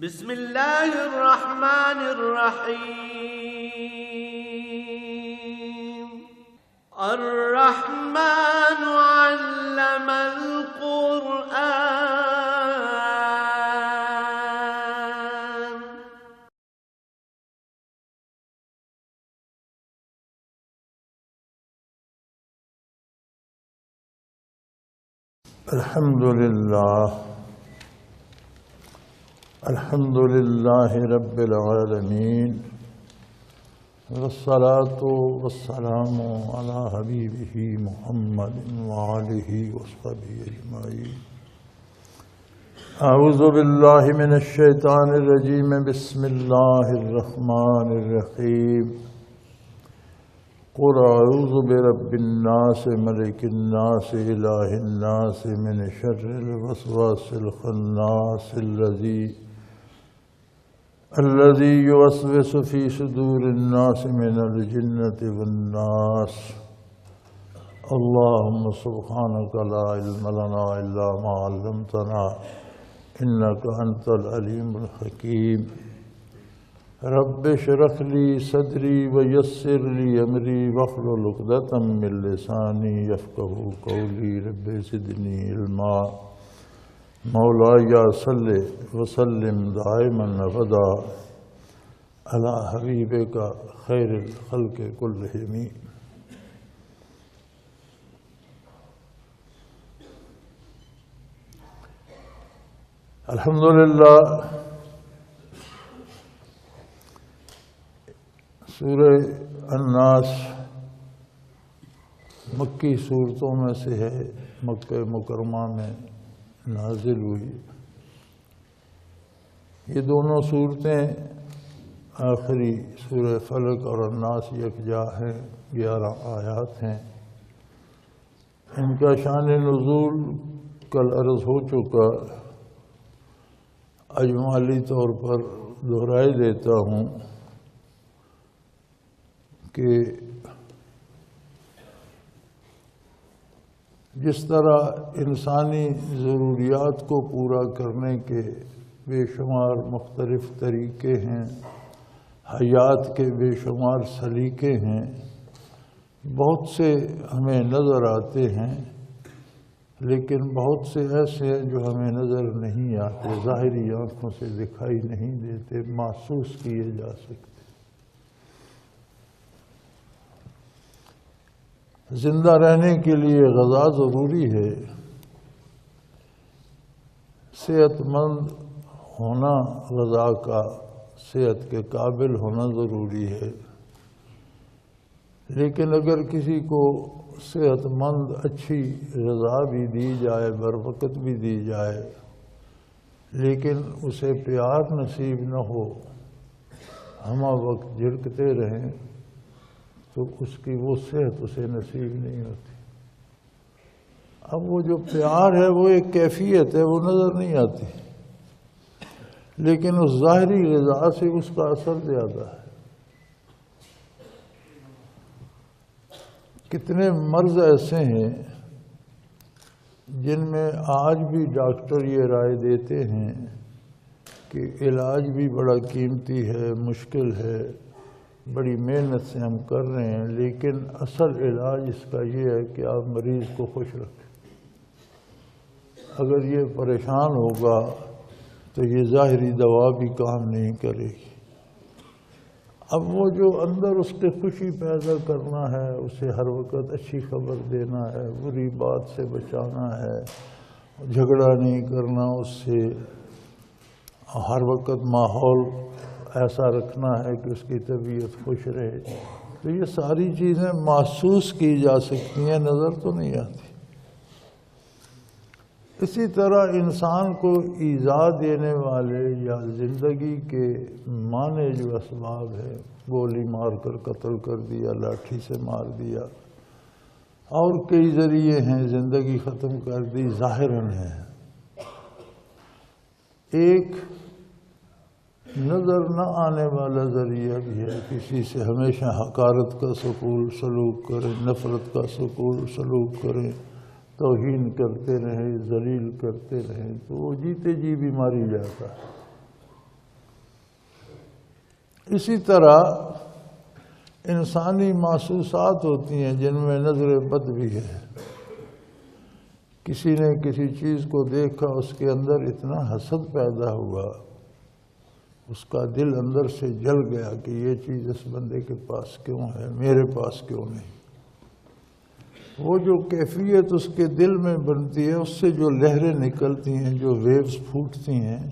بسم الله الرحمن الرحيم. الرحمن علم القرآن. الحمد لله رب العالمين، والصلاة والسلام على حبيبه محمد وآله وصحبه أجمعين. أعوذ بالله من الشيطان الرجيم. بسم الله الرحمن الرحيم. قل أعوذ برب الناس ملك الناس إله الناس من شر الوسواس الخناس الذي يوسوس في صدور الناس من الجنة والناس. اللهم سبحانك لا علم لنا إلا ما علمتنا إنك أنت العليم الحكيم. رب اشرح لي صدري ويسر لي أمري واحلل عقدة من لساني يفقهوا قولي. رب زدني علما. مولاي صل وسلم دائما أبدا على حبيبك خير الخلق كلهم. الحمدللہ سورہ الناس مکی صورتوں میں سے ہے، مکہ مکرمہ میں نازل ہوئی. یہ دونوں صورتیں آخری سورہ فلق اور الناس یکجا ہیں، 11 آیات ہیں. ان کا شان نزول کل عرض ہو چکا، اجمالی طور پر دہرائی دیتا ہوں کہ جس طرح انسانی ضروریات کو پورا کرنے کے بے شمار مختلف طریقے ہیں، حیات کے بے شمار سلیقے ہیں، بہت سے ہمیں نظر آتے ہیں، لیکن بہت سے ایسے ہیں جو ہمیں نظر نہیں آتے، ظاہری آنکھوں سے دکھائی نہیں دیتے، محسوس کیے جا سکتے. زندہ رہنے کے لیے غذا ضروری ہے، صحت مند ہونا غذا کا، صحت کے قابل ہونا ضروری ہے. لیکن اگر کسی کو صحت مند اچھی غذا بھی دی جائے، بر وقت بھی دی جائے، لیکن اسے پیار نصیب نہ ہو، ہمہ وقت جھڑکتے رہیں، تو اس کی وہ صحت اسے نصیب نہیں ہوتی. اب وہ جو پیار ہے وہ ایک کیفیت ہے، وہ نظر نہیں آتی، لیکن اس ظاہری غذا سے اس کا اثر زیادہ ہے. کتنے مرض ایسے ہیں جن میں آج بھی ڈاکٹر یہ رائے دیتے ہیں کہ علاج بھی بڑا قیمتی ہے، مشکل ہے، بڑی محنت سے ہم کر رہے ہیں، لیکن اصل علاج اس کا یہ ہے کہ آپ مریض کو خوش رکھیں. اگر یہ پریشان ہوگا تو یہ ظاہری دوا بھی کام نہیں کرے گی. اب وہ جو اندر اس کے خوشی پیدا کرنا ہے، اسے ہر وقت اچھی خبر دینا ہے، بری بات سے بچانا ہے، جھگڑا نہیں کرنا اس سے، ہر وقت ماحول ایسا رکھنا ہے کہ اس کی طبیعت خوش رہے، تو یہ ساری چیزیں محسوس کی جا سکتی ہیں، نظر تو نہیں آتی. اسی طرح انسان کو ایذا دینے والے یا زندگی کے مانع جو اسباب ہے، گولی مار کر قتل کر دیا، لاٹھی سے مار دیا، اور کئی ذریعے ہیں زندگی ختم کر دی، ظاہراً ہے. ایک نظر نہ آنے والا ذریعہ بھی ہے، کسی سے ہمیشہ حقارت کا سلوک کریں، نفرت کا سلوک کریں، توہین کرتے رہیں، ذلیل کرتے رہیں، تو وہ جیتے جی بیماری جاتا ہے. اسی طرح انسانی محسوسات ہوتی ہیں جن میں نظر بد بھی ہے. کسی نے کسی چیز کو دیکھا، اس کے اندر اتنا حسد پیدا ہوا، اس کا دل اندر سے جل گیا کہ یہ چیز اس بندے کے پاس کیوں ہے، میرے پاس کیوں نہیں. وہ جو کیفیت اس کے دل میں بنتی ہے، اس سے جو لہریں نکلتی ہیں، جو ویوز پھوٹتی ہیں،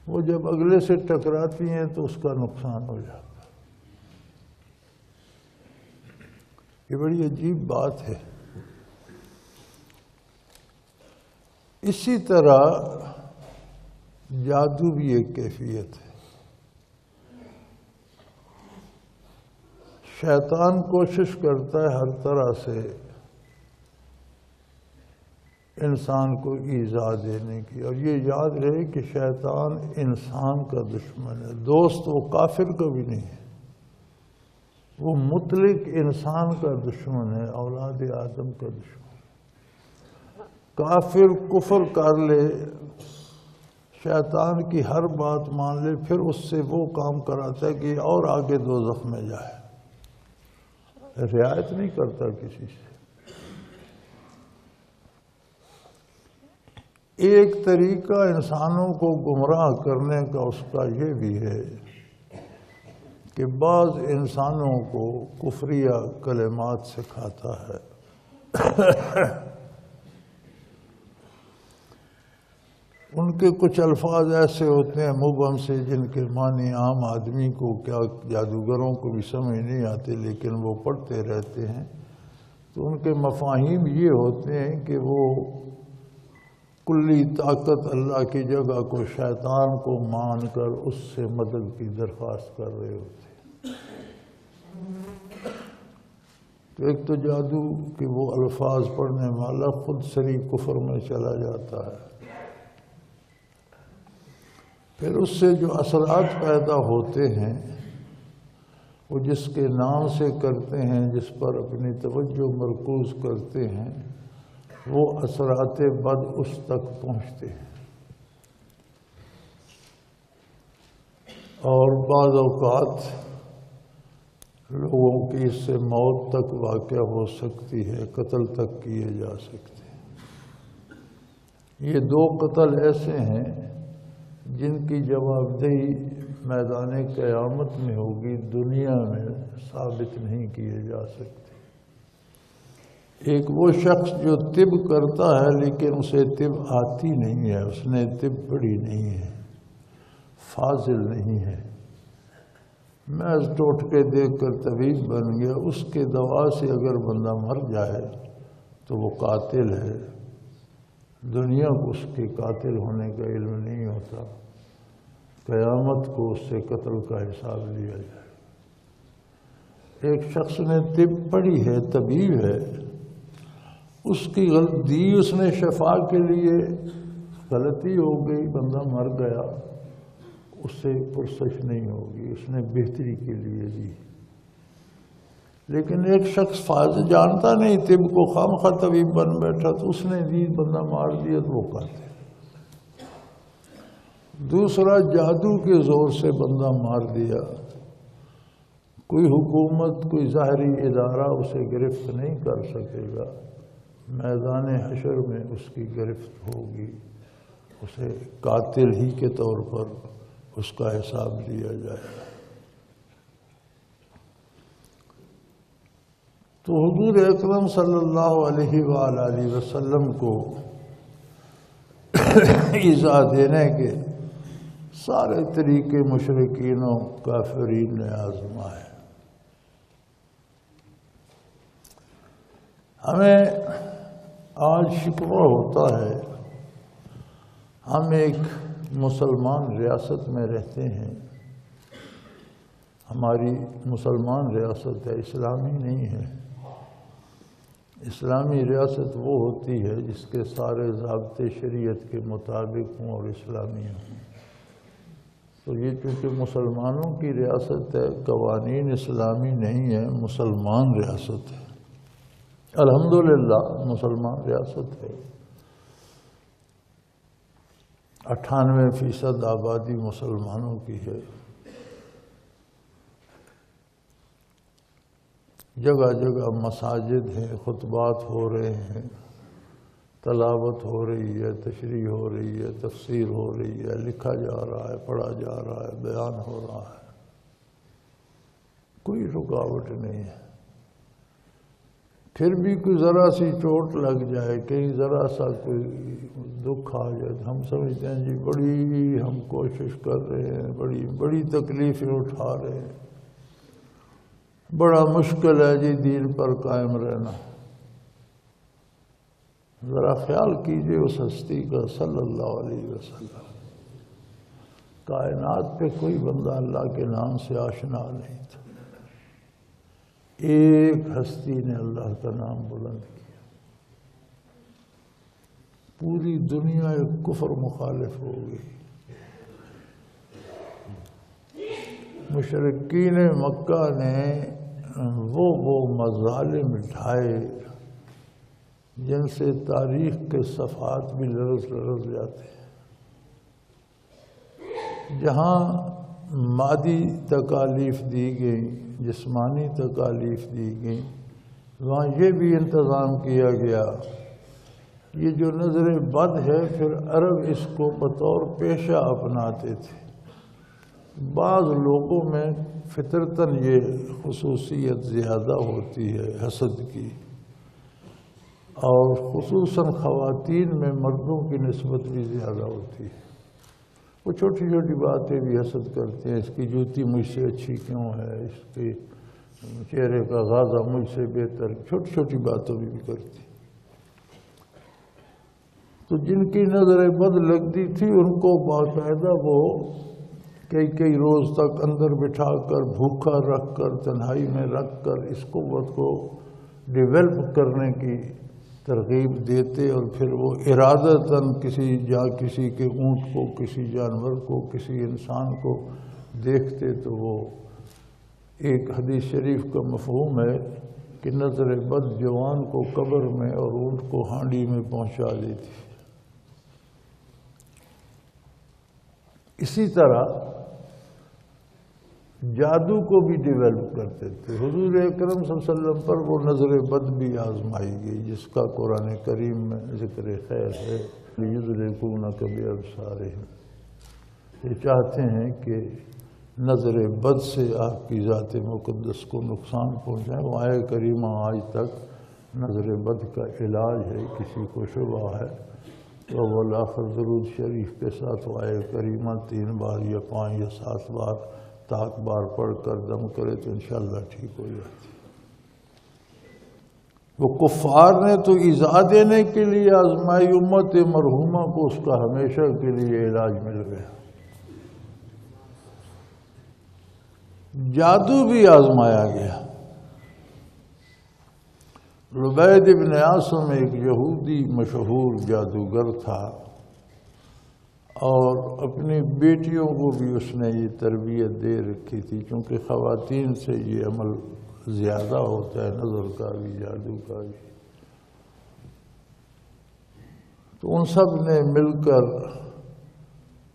وہ جب اگلے سے ٹکراتی ہیں تو اس کا نقصان ہو جاتا ہے. یہ بڑی عجیب بات ہے. اسی طرح جادو بھی ایک کیفیت ہے. شیطان کوشش کرتا ہے ہر طرح سے انسان کو ایذا دینے کی، اور یہ یاد رہے کہ شیطان انسان کا دشمن ہے، دوست وہ کافر کا بھی نہیں ہے، وہ مطلق انسان کا دشمن ہے، اولاد آدم کا دشمن. کافر کفر کر لے، شیطان کی ہر بات مان لے، پھر اس سے وہ کام کراتا ہے کہ اور آگے دوزخ میں جائے، رعایت نہیں کرتا کسی سے. ایک طریقہ انسانوں کو گمراہ کرنے کا اس کا یہ بھی ہے کہ بعض انسانوں کو کفریہ کلمات سکھاتا ہے. ان کے کچھ الفاظ ایسے ہوتے ہیں مبہم سے جن کے معنی عام آدمی کو، کیا جادوگروں کو بھی سمجھ نہیں آتے، لیکن وہ پڑھتے رہتے ہیں. تو ان کے مفاہیم یہ ہوتے ہیں کہ وہ کلی طاقت اللہ کی جگہ کو شیطان کو مان کر اس سے مدد کی درخواست کر رہے ہوتے ہیں. تو ایک تو جادو کہ وہ الفاظ پڑھنے والا خود سری کفر میں چلا جاتا ہے. پھر اس سے جو اثرات پیدا ہوتے ہیں وہ جس کے نام سے کرتے ہیں، جس پر اپنی توجہ مرکوز کرتے ہیں، وہ اثرات بد اس تک پہنچتے ہیں. اور بعض اوقات لوگوں کی اس سے موت تک واقع ہو سکتی ہے، قتل تک کیے جا سکتے ہیں. یہ دو قتل ایسے ہیں جن کی جواب دہی میدان قیامت میں ہوگی، دنیا میں ثابت نہیں کیے جا سکتے. ایک وہ شخص جو طب کرتا ہے لیکن اسے طب آتی نہیں ہے، اس نے طب پڑھی نہیں ہے، فاضل نہیں ہے، محض ٹوٹکے دیکھ کر طبیب بن گیا. اس کے دوا سے اگر بندہ مر جائے تو وہ قاتل ہے. دنیا کو اس کے قاتل ہونے کا علم نہیں ہوتا، قیامت کو اس سے قتل کا حساب لیا جائے. ایک شخص نے طب پڑھی ہے، طبیب ہے، اس کی غلطی، اس نے شفا کے لیے غلطی ہو گئی، بندہ مر گیا، اس سے پرسش نہیں ہوگی، اس نے بہتری کے لیے دی. لیکن ایک شخص فاضل جانتا نہیں طب کو، خواہ طبیب بن بیٹھا، تو اس نے دی، بندہ مار دیا تو وہ قاتل. دوسرا جادو کے زور سے بندہ مار دیا، کوئی حکومت، کوئی ظاہری ادارہ اسے گرفت نہیں کر سکے گا، میدان حشر میں اس کی گرفت ہوگی، اسے قاتل ہی کے طور پر اس کا حساب لیا جائے گا. تو حضور اکرم صلی اللہ علیہ وآلہ وسلم کو ایذا دینے کے سارے طریقے مشرکین و کافرین نے آزمائے. ہمیں آج شکوہ ہوتا ہے، ہم ایک مسلمان ریاست میں رہتے ہیں، ہماری مسلمان ریاست ہے، اسلامی نہیں ہے. اسلامی ریاست وہ ہوتی ہے جس کے سارے ضابطے شریعت کے مطابق ہوں اور اسلامی ہوں. تو یہ چونکہ مسلمانوں کی ریاست ہے، قوانین اسلامی نہیں ہے، مسلمان ریاست ہے. الحمدللہ مسلمان ریاست ہے. 98% آبادی مسلمانوں کی ہے. جگہ جگہ مساجد ہیں، خطبات ہو رہے ہیں، تلاوت ہو رہی ہے، تشریح ہو رہی ہے، تفسیر ہو رہی ہے، لکھا جا رہا ہے، پڑھا جا رہا ہے، بیان ہو رہا ہے، کوئی رکاوٹ نہیں ہے۔ پھر بھی کوئی ذرا سی چوٹ لگ جائے، کہیں ذرا سا کوئی دکھ آ جائے، ہم سمجھتے ہیں جی بڑی ہم کوشش کر رہے ہیں، بڑی بڑی تکلیفیں اٹھا رہے ہیں، بڑا مشکل ہے جی دین پر قائم رہنا۔ ذرا خیال کیجئے اس ہستی کا صلی اللہ علیہ وسلم۔ کائنات پہ کوئی بندہ اللہ کے نام سے آشنا نہیں تھا، ایک ہستی نے اللہ کا نام بلند کیا، پوری دنیا ایک کفر مخالف ہو گئی۔ مشرکین مکہ نے وہ مظالم ڈھائے جن سے تاریخ کے صفحات بھی لرز جاتے ہیں۔ جہاں مادی تکالیف دی گئیں، جسمانی تکالیف دی گئیں، وہاں یہ بھی انتظام کیا گیا۔ یہ جو نظر بد ہے، پھر عرب اس کو بطور پیشہ اپناتے تھے۔ بعض لوگوں میں فطرتاً یہ خصوصیت زیادہ ہوتی ہے حسد کی، اور خصوصاً خواتین میں مردوں کی نسبت بھی زیادہ ہوتی ہے۔ وہ چھوٹی چھوٹی باتیں بھی حسد کرتے ہیں، اس کی جوتی مجھ سے اچھی کیوں ہے، اس کے چہرے کا غازہ مجھ سے بہتر، چھوٹی چھوٹی باتوں بھی کرتی ہیں۔ تو جن کی نظر بد لگتی تھی ان کو باقاعدہ وہ کئی روز تک اندر بٹھا کر، بھوکا رکھ کر، تنہائی میں رکھ کر اس قوت کو ڈیولپ کرنے کی ترغیب دیتے، اور پھر وہ ارادتاً کسی کے اونٹ کو، کسی جانور کو، کسی انسان کو دیکھتے تو وہ ایک حدیث شریف کا مفہوم ہے کہ نظر بد جوان کو قبر میں اور اونٹ کو ہانڈی میں پہنچا دیتی۔ اسی طرح جادو کو بھی ڈیولپ کرتے تھے۔ حضور اکرم صلی اللہ علیہ وسلم پر وہ نظر بد بھی آزمائی گئی، جس کا قرآن کریم میں ذکر خیر ہے۔ لِيُدْرِكُونَكَ بِأَبْصَارِهِمْ، یہ چاہتے ہیں کہ نظر بد سے آپ کی ذات مقدس کو نقصان پہنچائیں۔ وہ آیہ کریمہ آج تک نظر بد کا علاج ہے، کسی کو شبہ ہے تو اول آخر درود شریف کے ساتھ وہ آیہ کریمہ 3 بار یا 5 یا 7 بار تاک بار پڑھ کر دم کرے تو انشاءاللہ ٹھیک ہو جاتی۔ وہ کفار نے تو ایذا دینے کے لیے آزمائی، امت مرحومہ کو اس کا ہمیشہ کے لیے علاج مل گیا۔ جادو بھی آزمایا گیا۔ لبید ابن عاصم ایک یہودی مشہور جادوگر تھا، اور اپنی بیٹیوں کو بھی اس نے یہ تربیت دے رکھی تھی، چونکہ خواتین سے یہ عمل زیادہ ہوتا ہے، نظر کا بھی، جادو کا بھی۔ تو ان سب نے مل کر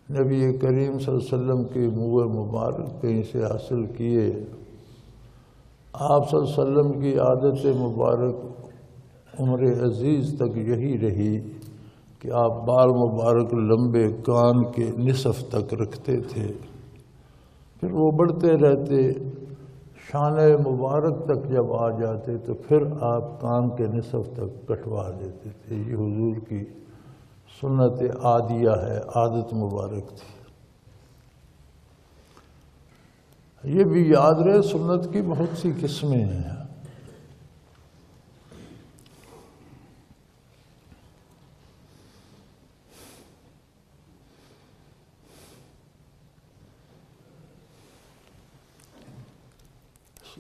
نبی کریم صلی اللہ علیہ وسلم کے منہ مبارک کہیں سے حاصل کیے۔ آپ صلی اللہ علیہ وسلم کی عادت مبارک عمر عزیز تک یہی رہی کہ آپ بال مبارک لمبے کان کے نصف تک رکھتے تھے، پھر وہ بڑھتے رہتے، شان مبارک تک جب آ جاتے تو پھر آپ کان کے نصف تک کٹوا دیتے تھے۔ یہ حضور کی سنت عادیہ ہے، عادت مبارک تھی۔ یہ بھی یاد رہے سنت کی بہت سی قسمیں ہیں۔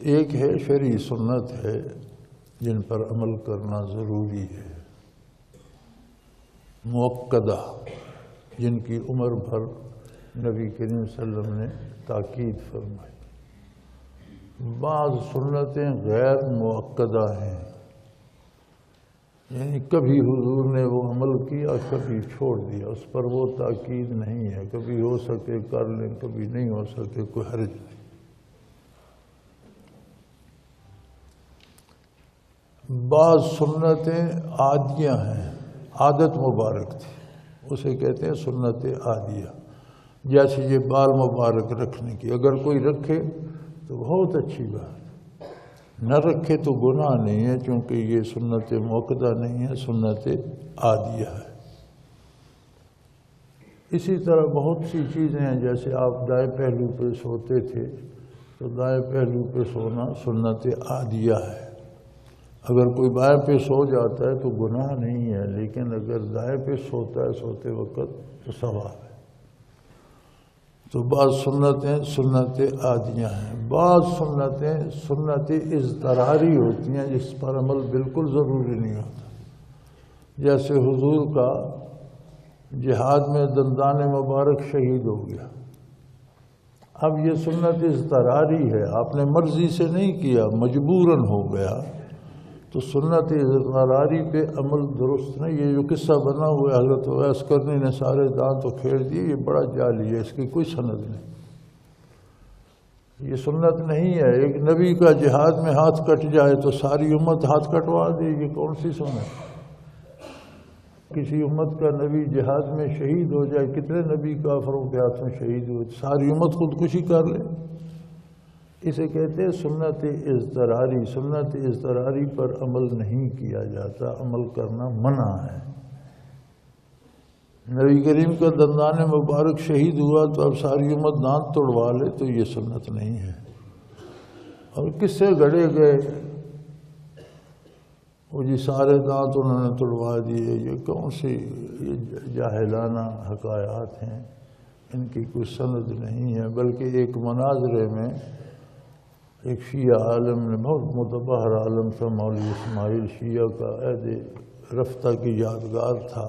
ایک ہے شرعی سنت ہے جن پر عمل کرنا ضروری ہے، مؤکدہ، جن کی عمر بھر نبی کریم صلی اللہ علیہ وسلم نے تاکید فرمائی۔ بعض سنتیں غیر مؤکدہ ہیں، یعنی کبھی حضور نے وہ عمل کیا، کبھی چھوڑ دیا، اس پر وہ تاکید نہیں ہے، کبھی ہو سکے کر لیں، کبھی نہیں ہو سکے کوئی حرج نہیں۔ بعض سنتیں عادیہ ہیں، عادت مبارک تھی، اسے کہتے ہیں سنت عادیہ، جیسے یہ بال مبارک رکھنے کی، اگر کوئی رکھے تو بہت اچھی بات، نہ رکھے تو گناہ نہیں ہے، چونکہ یہ سنت موقدہ نہیں ہے، سنت عادیہ ہے۔ اسی طرح بہت سی چیزیں ہیں، جیسے آپ دائیں پہلو پہ سوتے تھے تو دائیں پہلو پہ سونا سنت عادیہ ہے، اگر کوئی بائیں پہ سو جاتا ہے تو گناہ نہیں ہے، لیکن اگر دائیں پہ سوتا ہے سوتے وقت تو ثواب ہے۔ تو بعض سنتیں سنت عادیہ ہیں، بعض سنتیں سنت اضطراری ہوتی ہیں جس پر عمل بالکل ضروری نہیں ہوتا، جیسے حضور کا جہاد میں دندان مبارک شہید ہو گیا، اب یہ سنت اضطراری ہے، آپ نے مرضی سے نہیں کیا، مجبوراً ہو گیا، تو سنت اضطراری پہ عمل درست نہیں۔ یہ جو قصہ بنا ہوا ہے حضرت اویس کرنی نے سارے دانت کھیڑ دیے، یہ بڑا جعلی ہے، اس کی کوئی سند نہیں، یہ سنت نہیں ہے۔ ایک نبی کا جہاد میں ہاتھ کٹ جائے تو ساری امت ہاتھ کٹوا دے، یہ کون سی سنت؟ کسی امت کا نبی جہاد میں شہید ہو جائے، کتنے نبی کافروں کے ہاتھ میں شہید ہوئے، ساری امت خودکشی کر لے، اسے کہتے ہیں سنت اضطراری۔ سنت اضطراری پر عمل نہیں کیا جاتا، عمل کرنا منع ہے۔ نبی کریم کا دندان مبارک شہید ہوا تو اب ساری امت دانت توڑوا لے، تو یہ سنت نہیں ہے۔ اور کس سے گھڑے گئے، وہ جی سارے دانت انہوں نے توڑوا دیے، یہ کون سی یہ جاہلانہ حکایات ہیں، ان کی کوئی سند نہیں ہے۔ بلکہ ایک مناظرے میں ایک شیعہ عالم نے، بہت متبحر عالم تھا مولوی اسماعیل، شیعہ کا عہد رفتہ کی یادگار تھا،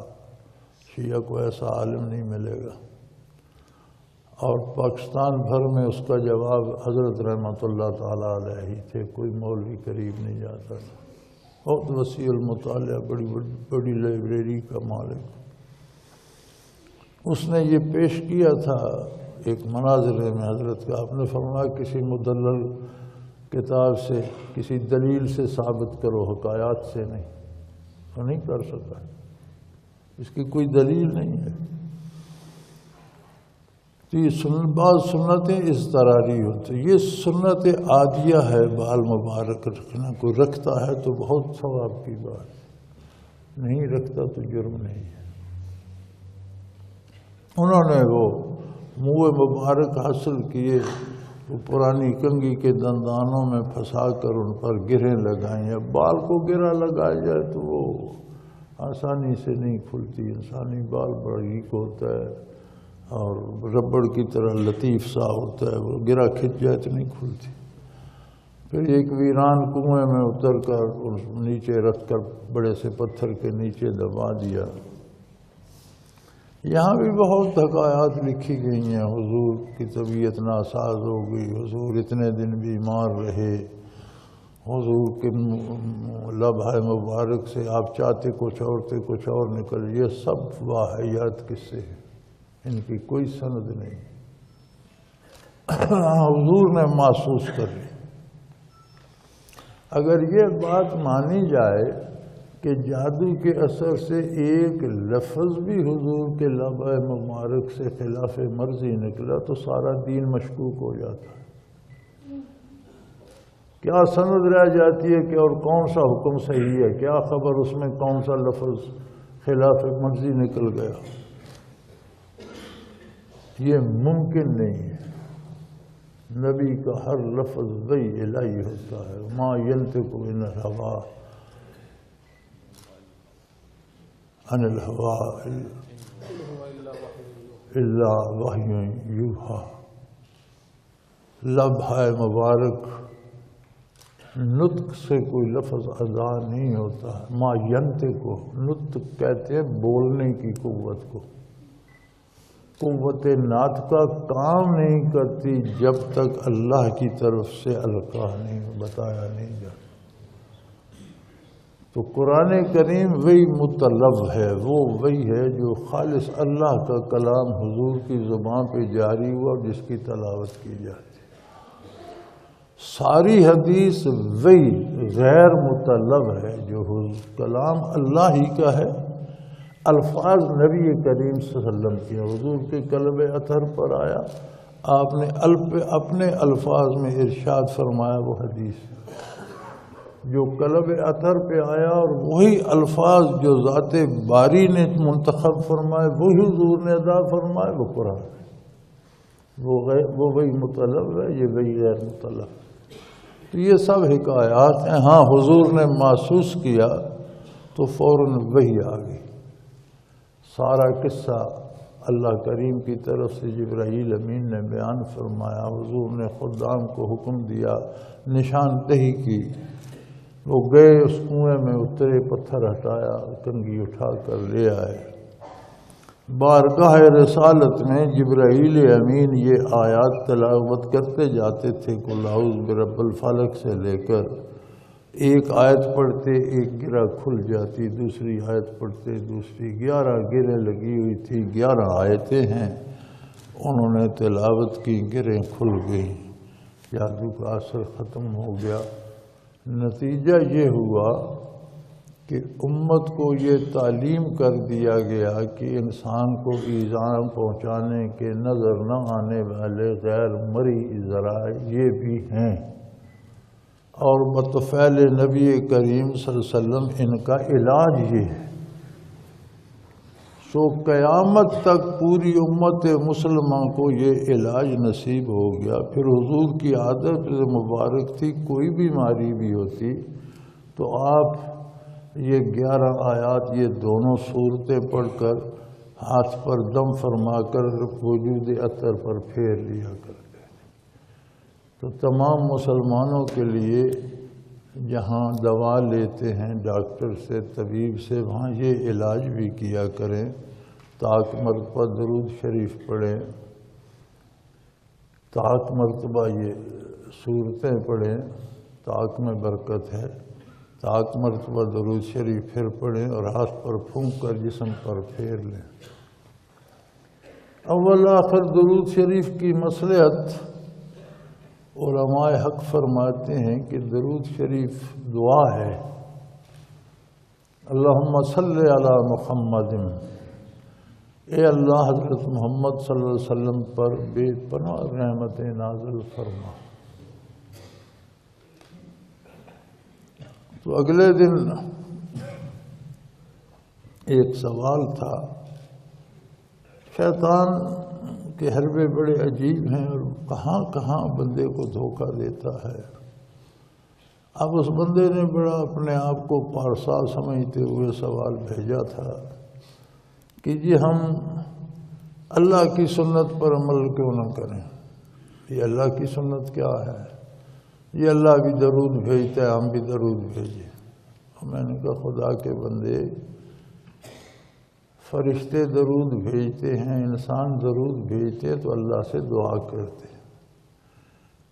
شیعہ کو ایسا عالم نہیں ملے گا، اور پاکستان بھر میں اس کا جواب حضرت رحمۃ اللہ تعالیٰ علیہ ہی تھے، کوئی مولوی قریب نہیں جاتا تھا، بہت وسیع المطالعہ، بڑی لائبریری کا مالک۔ اس نے یہ پیش کیا تھا ایک مناظرے میں حضرت کا، آپ نے فرمایا کسی مدلل کتاب سے، کسی دلیل سے ثابت کرو، حکایات سے نہیں، وہ نہیں کر سکا، اس کی کوئی دلیل نہیں ہے۔ تو یہ بعض سنتیں اضطراری ہوتی، یہ سنت عادیہ ہے، بال مبارک رکھنا، کوئی رکھتا ہے تو بہت ثواب کی بات، نہیں رکھتا تو جرم نہیں ہے۔ انہوں نے وہ منہ مبارک حاصل کیے، وہ پرانی کنگھی کے دندانوں میں پھنسا کر ان پر گرہیں لگائیں، اب بال کو گرہ لگایا جائے تو وہ آسانی سے نہیں کھلتی، انسانی بال باریک ہوتا ہے اور ربڑ کی طرح لطیف سا ہوتا ہے، وہ گرہ کھنچ جائے تو نہیں کھلتی۔ پھر ایک ویران کنویں میں اتر کر نیچے رکھ کر بڑے سے پتھر کے نیچے دبا دیا۔ یہاں بھی بہت حکایات لکھی گئی ہیں، حضور کی طبیعت ناساز ہو گئی، حضور اتنے دن بیمار رہے، حضور کے لبھائے مبارک سے آپ چاہتے کچھ اور تھے، کچھ اور نکل، یہ سب واہیات قصے ہیں، ان کی کوئی سند نہیں، حضور نے محسوس کر لی۔ اگر یہ بات مانی جائے کہ جادو کے اثر سے ایک لفظ بھی حضور کے لبہ مبارک سے خلاف مرضی نکلا تو سارا دین مشکوک ہو جاتا ہے۔ کیا سند رہ جاتی ہے کہ اور کون سا حکم صحیح ہے، کیا خبر اس میں کون سا لفظ خلاف مرضی نکل گیا، یہ ممکن نہیں ہے۔ نبی کا ہر لفظ وحی الہی ہوتا ہے، ما ینطق عن الہویٰ عن الہویٰ الا وحی یوحیٰ۔ لبھائے مبارک نطق سے کوئی لفظ ادا نہیں ہوتا، ما ینطق، نطق کہتے ہیں بولنے کی قوت کو، قوت ناطقہ کام نہیں کرتی جب تک اللہ کی طرف سے القاء نہیں بتایا نہیں جاتا۔ تو قرآن کریم وہی مطلب ہے، وہ وہی ہے جو خالص اللہ کا کلام حضور کی زبان پہ جاری ہوا اور جس کی تلاوت کی جاتی ہے۔ ساری حدیث وہی غیر مطلب ہے، جو کلام اللہ ہی کا ہے، الفاظ نبی کریم صلی اللہ علیہ وسلم کے، حضور کے قلب اطہر پر آیا، آپ نے اپنے الفاظ میں ارشاد فرمایا، وہ حدیث جو قلب اطہر پہ آیا، اور وہی الفاظ جو ذات باری نے منتخب فرمائے، وہی حضور نے ادا فرمائے، وہ قرآن ہے، وہ وہی مطلب ہے، یہ وہی غیر مطلب ہے۔ تو یہ سب حکایات ہیں۔ ہاں حضور نے محسوس کیا تو فوراً وحی آ گئی۔ سارا قصہ اللہ کریم کی طرف سے جبرائیل امین نے بیان فرمایا، حضور نے خدام کو حکم دیا، نشاندہی کی، وہ گئے اس کنویں میں اترے، پتھر ہٹایا، کنگھی اٹھا کر لے آئے۔ بارگاہ رسالت میں جبرائیل امین یہ آیات تلاوت کرتے جاتے تھے، قل اعوذ برب الفلق سے لے کر ایک آیت پڑھتے ایک گرہ کھل جاتی، دوسری آیت پڑھتے دوسری، 11 گرہیں لگی ہوئی تھی، 11 آیتیں ہیں، انہوں نے تلاوت کی، گرہیں کھل گئیں، جادو کا اثر ختم ہو گیا۔ نتیجہ یہ ہوا کہ امت کو یہ تعلیم کر دیا گیا کہ انسان کو ایذا پہنچانے کے نظر نہ آنے والے غیر مرئی ذرائع یہ بھی ہیں، اور بطفیل نبی کریم صلی اللہ علیہ وسلم ان کا علاج یہ ہے۔ سو قیامت تک پوری امت مسلمہ کو یہ علاج نصیب ہو گیا۔ پھر حضور کی عادت مبارک تھی، کوئی بیماری بھی ہوتی تو آپ یہ 11 آیات، یہ دونوں صورتیں پڑھ کر ہاتھ پر دم فرما کر وجود اطہر پر پھیر لیا کرتے۔ تو تمام مسلمانوں کے لیے جہاں دوا لیتے ہیں ڈاکٹر سے، طبیب سے، وہاں یہ علاج بھی کیا کریں، طاق مرتبہ درود شریف پڑھیں، طاق مرتبہ یہ صورتیں پڑھیں، طاق میں برکت ہے، طاق مرتبہ درود شریف پھر پڑھیں اور ہاتھ پر پھونک کر جسم پر پھیر لیں۔ اول آخر درود شریف کی مصلحت علماء حق فرماتے ہیں کہ درود شریف دعا ہے۔ اللہم صلی علی محمد، اے اللہ حضرت محمد صلی اللہ علیہ وسلم پر بے پناہ رحمتیں نازل فرما۔ تو اگلے دن ایک سوال تھا، شیطان کے حربے بڑے عجیب ہیں اور کہاں کہاں بندے کو دھوکہ دیتا ہے۔ اب اس بندے نے بڑا اپنے آپ کو پارسا سمجھتے ہوئے سوال بھیجا تھا کہ جی ہم اللہ کی سنت پر عمل کیوں نہ کریں؟ یہ اللہ کی سنت کیا ہے؟ یہ اللہ بھی درود بھیجتا ہے، ہم بھی درود بھیجیں۔ اور میں نے کہا خدا کے بندے، فرشتے درود بھیجتے ہیں، انسان درود بھیجتے ہیں تو اللہ سے دعا کرتے ہیں۔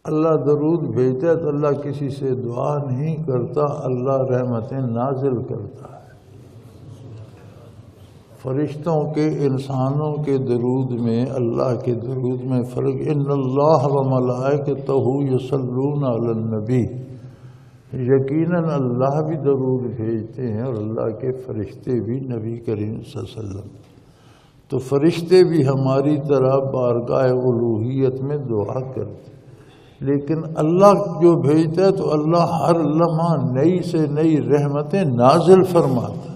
اللہ درود بھیجتا ہے تو اللہ کسی سے دعا نہیں کرتا، اللہ رحمتیں نازل کرتا ہے۔ فرشتوں کے انسانوں کے درود میں اللہ کے درود میں فرق۔ ان اللہ و ملائکتہ یصلون علی النبی، یقیناً اللہ بھی درود بھیجتے ہیں اور اللہ کے فرشتے بھی نبی کریم صلی اللہ علیہ وسلم۔ تو فرشتے بھی ہماری طرح بارگاہ الوہیت میں دعا کرتے، لیکن اللہ جو بھیجتا ہے تو اللہ ہر لمحہ نئی سے نئی رحمتیں نازل فرماتا ہے۔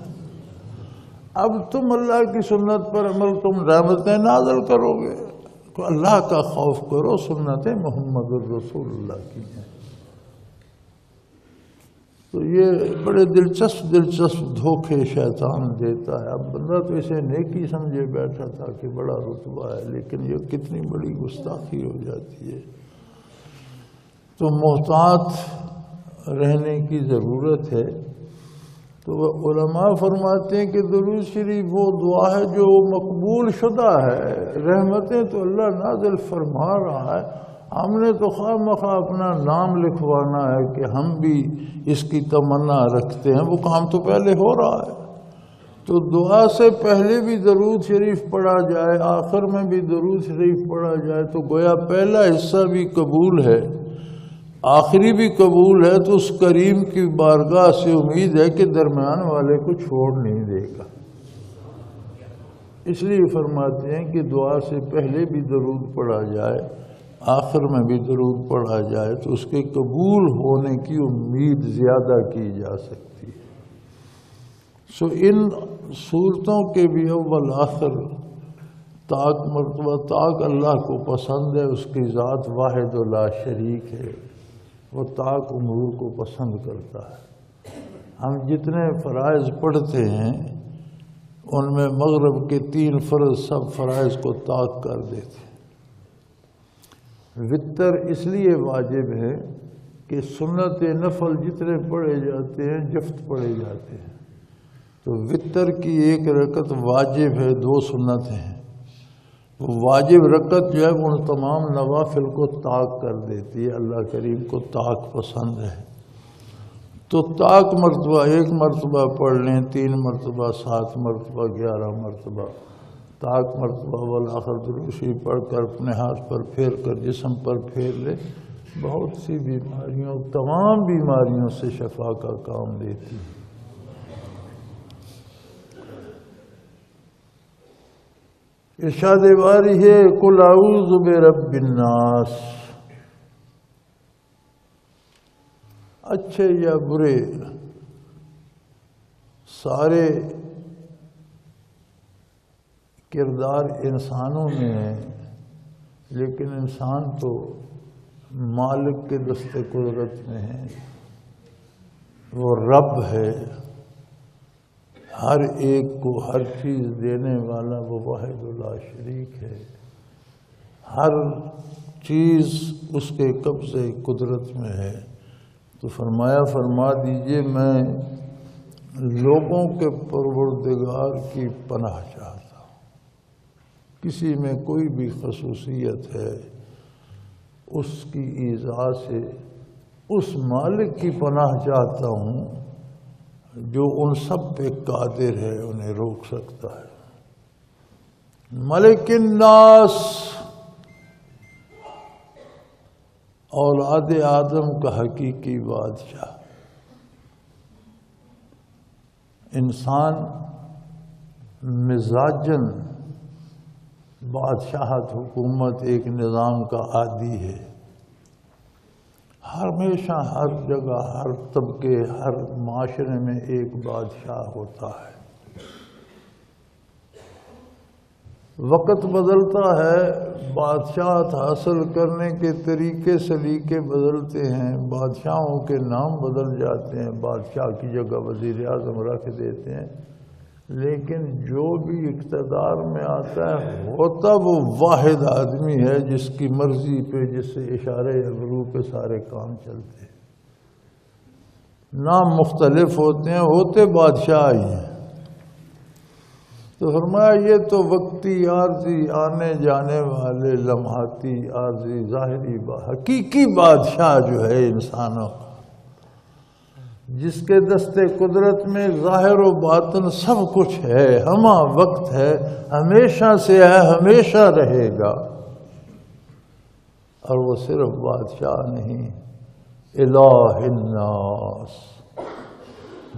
اب تم اللہ کی سنت پر عمل، تم رحمتیں نازل کرو گے تو اللہ کا خوف کرو، سنت محمد الرسول اللہ کی ہیں۔ تو یہ بڑے دلچسپ دھوکے شیطان دیتا ہے۔ اب بندہ تو اسے نیکی سمجھے بیٹھا تھا کہ بڑا رتبہ ہے، لیکن یہ کتنی بڑی گستاخی ہو جاتی ہے۔ تو محتاط رہنے کی ضرورت ہے۔ تو وہ علماء فرماتے ہیں کہ درود شریف وہ دعا ہے جو مقبول شدہ ہے، رحمتیں تو اللہ نازل فرما رہا ہے، ہم نے تو خواہ مخواہ اپنا نام لکھوانا ہے کہ ہم بھی اس کی تمنا رکھتے ہیں، وہ کام تو پہلے ہو رہا ہے۔ تو دعا سے پہلے بھی درود شریف پڑھا جائے، آخر میں بھی درود شریف پڑھا جائے تو گویا پہلا حصہ بھی قبول ہے، آخری بھی قبول ہے تو اس کریم کی بارگاہ سے امید ہے کہ درمیان والے کو چھوڑ نہیں دے گا۔ اس لیے فرماتے ہیں کہ دعا سے پہلے بھی درود پڑھا جائے، آخر میں بھی درود پڑھا جائے تو اس کے قبول ہونے کی امید زیادہ کی جا سکتی ہے۔ ان صورتوں کے بھی اول آخر طاق مرتبہ طاق اللہ کو پسند ہے، اس کی ذات واحد و لا شریک ہے، وہ طاق امور کو پسند کرتا ہے۔ ہم جتنے فرائض پڑھتے ہیں ان میں مغرب کے 3 فرض سب فرائض کو طاق کر دیتے ہیں۔ وتر اس لیے واجب ہے کہ سنت نفل جتنے پڑھے جاتے ہیں جفت پڑھے جاتے ہیں، تو وتر کی 1 رکعت واجب ہے، 2 سنت ہیں۔ وہ واجب رکعت جو ہے وہ ان تمام نوافل کو طاق کر دیتی ہے، اللہ کریم کو طاق پسند ہے۔ تو طاق مرتبہ 1 مرتبہ پڑھ لیں، 3 مرتبہ، 7 مرتبہ، 11 مرتبہ طاق مرتبہ والآخر درود شریف پڑھ کر اپنے ہاتھ پر پھیر کر جسم پر پھیر لے، بہت سی بیماریوں، تمام بیماریوں سے شفا کا کام دیتی ہے۔ ارشاد باری ہے قل اعوذ برب الناس، اچھے یا برے سارے کردار انسانوں میں ہیں، لیکن انسان تو مالک کے دست قدرت میں ہے، وہ رب ہے، ہر ایک کو ہر چیز دینے والا وہ واحد لا شریک ہے، ہر چیز اس کے قبضے قدرت میں ہے۔ تو فرما دیجئے میں لوگوں کے پروردگار کی پناہ چاہتا ہوں، کسی میں کوئی بھی خصوصیت ہے اس کی ایذا سے اس مالک کی پناہ چاہتا ہوں جو ان سب پہ قادر ہے، انہیں روک سکتا ہے۔ ملک الناس، اولاد آدم کا حقیقی بادشاہ۔ انسان مزاجن بادشاہت، حکومت، ایک نظام کا عادی ہے، ہمیشہ ہر جگہ، ہر طبقے، ہر معاشرے میں ایک بادشاہ ہوتا ہے۔ وقت بدلتا ہے، بادشاہت حاصل کرنے کے طریقے سلیقے بدلتے ہیں، بادشاہوں کے نام بدل جاتے ہیں، بادشاہ کی جگہ وزیر اعظم رکھ دیتے ہیں، لیکن جو بھی اقتدار میں آتا ہے ہوتا وہ واحد آدمی ہے جس کی مرضی پہ، جس سے اشارے ابرو پہ سارے کام چلتے ہیں۔ نام مختلف ہوتے ہیں، ہوتے بادشاہ ہی ہیں۔ تو فرمایا یہ تو وقتی عارضی آنے جانے والے لمحاتی عارضی ظاہری حقیقی بادشاہ جو ہے انسانوں کا، جس کے دست قدرت میں ظاہر و باطن سب کچھ ہے، ہمہ وقت ہے، ہمیشہ سے ہے، ہمیشہ رہے گا، اور وہ صرف بادشاہ نہیں، الہ الناس،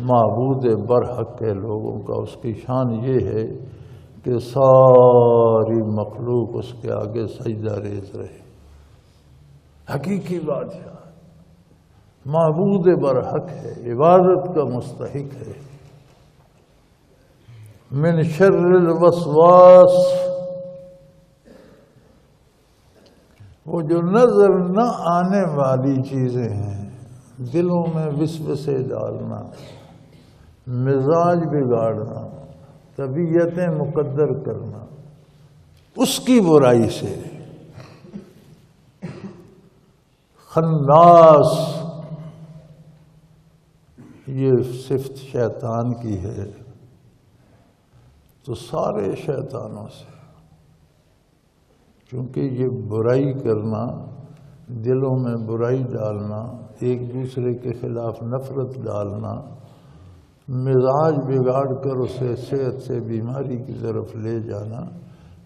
معبود برحق ہے لوگوں کا۔ اس کی شان یہ ہے کہ ساری مخلوق اس کے آگے سجدہ ریز رہے، حقیقی بادشاہ، معبود برحق ہے، عبادت کا مستحق ہے۔ من شر الوسواس، وہ جو نظر نہ آنے والی چیزیں ہیں، دلوں میں وسوسے ڈالنا، مزاج بگاڑنا، طبیعتیں مقدر کرنا، اس کی برائی سے۔ خناس، یہ صفت شیطان کی ہے، تو سارے شیطانوں سے، چونکہ یہ برائی کرنا، دلوں میں برائی ڈالنا، ایک دوسرے کے خلاف نفرت ڈالنا، مزاج بگاڑ کر اسے صحت سے بیماری کی طرف لے جانا،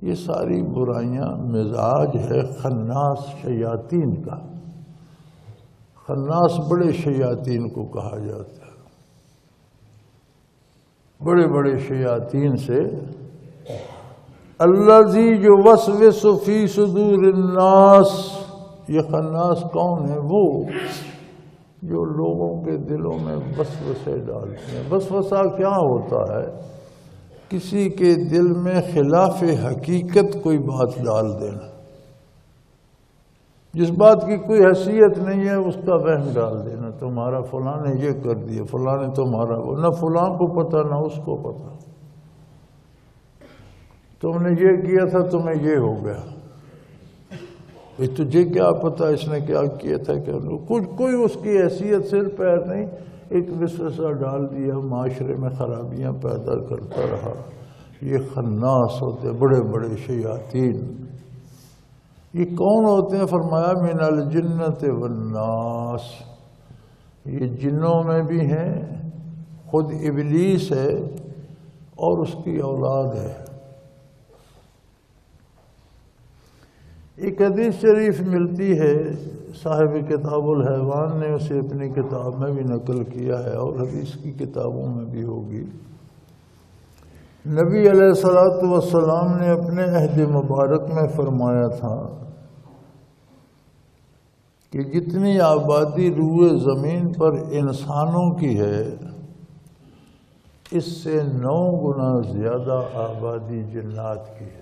یہ ساری برائیاں مزاج ہے خناس شیاطین کا۔ خناس بڑے شیاطین کو کہا جاتا ہے، بڑے بڑے شیاطین سے۔ الذی جو وسوس فی صدور الناس، یہ خناس کون ہے؟ وہ جو لوگوں کے دلوں میں وسوسے ڈالتے ہیں۔ وسوسہ کیا ہوتا ہے؟ کسی کے دل میں خلاف حقیقت کوئی بات ڈال دینا، جس بات کی کوئی حیثیت نہیں ہے اس کا وہم ڈال دینا، تمہارا فلاں نے یہ کر دیا، فلاں نے تمہارا وہ، نہ فلاں کو پتہ نہ اس کو پتہ، تم نے یہ کیا تھا تمہیں یہ ہو گیا، تجھے کیا پتہ اس نے کیا کیا تھا، کیا کچھ کوئی اس کی حیثیت سر پیر نہیں، ایک وسوسہ ڈال دیا، معاشرے میں خرابیاں پیدا کرتا رہا۔ یہ خناس ہوتے بڑے بڑے شیاطین۔ یہ کون ہوتے ہیں؟ فرمایا من الجنت والناس، یہ جنوں میں بھی ہیں، خود ابلیس ہے اور اس کی اولاد ہے۔ ایک حدیث شریف ملتی ہے، صاحب کتاب الحیوان نے اسے اپنی کتاب میں بھی نقل کیا ہے اور حدیث کی کتابوں میں بھی ہوگی۔ نبی علیہ الصلوۃ والسلام نے اپنے عہد مبارک میں فرمایا تھا کہ جتنی آبادی روئے زمین پر انسانوں کی ہے، اس سے 9 گنا زیادہ آبادی جنات کی ہے،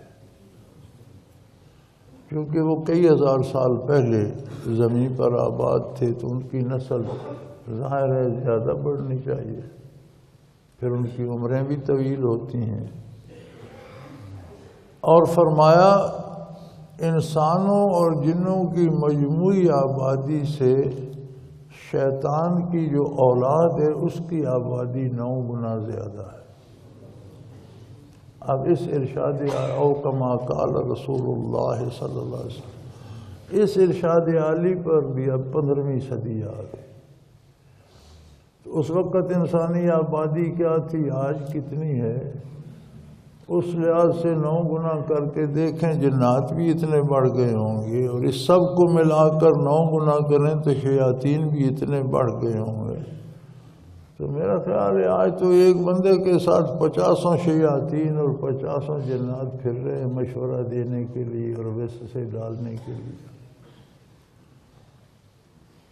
کیونکہ وہ کئی ہزار سال پہلے زمین پر آباد تھے تو ان کی نسل ظاہر ہے زیادہ بڑھنی چاہیے، پھر ان کی عمریں بھی طویل ہوتی ہیں۔ اور فرمایا انسانوں اور جنوں کی مجموعی آبادی سے شیطان کی جو اولاد ہے اس کی آبادی 9 گنا زیادہ ہے۔ اب اس ارشاد او کما قال رسول اللہ صلی اللہ علیہ وسلم، اس ارشاد عالی پر بھی اب 15ویں صدی آ گئی۔ اس وقت انسانی آبادی کیا تھی، آج کتنی ہے؟ اس لحاظ سے 9 گنا کر کے دیکھیں، جنات بھی اتنے بڑھ گئے ہوں گے، اور اس سب کو ملا کر 9 گنا کریں تو شیاطین بھی اتنے بڑھ گئے ہوں گے۔ تو میرا خیال ہے آج تو ایک بندے کے ساتھ 50 شیاطین اور 50 جنات پھر رہے ہیں مشورہ دینے کے لیے اور وسوسے ڈالنے کے لیے۔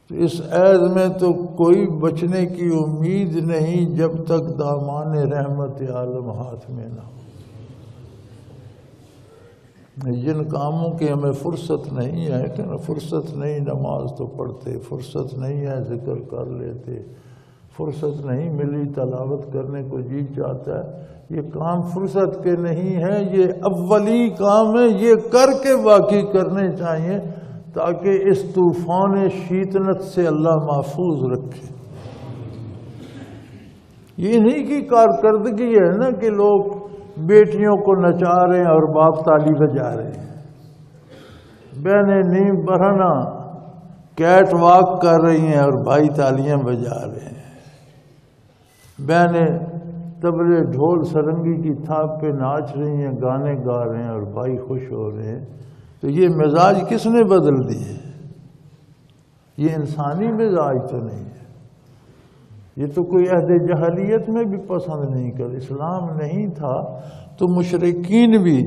تو اس عہد میں تو کوئی بچنے کی امید نہیں جب تک دامان رحمت عالم ہاتھ میں نہ ہو۔ جن کاموں کی ہمیں فرصت نہیں ہے کہ فرصت نہیں نماز تو پڑھتے، فرصت نہیں ہے ذکر کر لیتے، فرصت نہیں ملی تلاوت کرنے کو جی چاہتا ہے، یہ کام فرصت کے نہیں ہیں، یہ اولی کام ہے، یہ کر کے باقی کرنے چاہیے تاکہ اس طوفان شیطنت سے اللہ محفوظ رکھے۔ یہ انہی کی کارکردگی ہے نا کہ لوگ بیٹیوں کو نچا رہے ہیں اور باپ تالی بجا رہے ہیں، بہنیں نیم برہنہ کیٹ واک کر رہی ہیں اور بھائی تالیاں بجا رہے ہیں، بہنیں طبلے ڈھول سرنگی کی تھاپ پہ ناچ رہی ہیں، گانے گا رہے ہیں اور بھائی خوش ہو رہے ہیں۔ تو یہ مزاج کس نے بدل دیے؟ یہ انسانی مزاج تو نہیں ہے، یہ تو کوئی عہد جاہلیت میں بھی پسند نہیں کر، اسلام نہیں تھا تو مشرکین بھی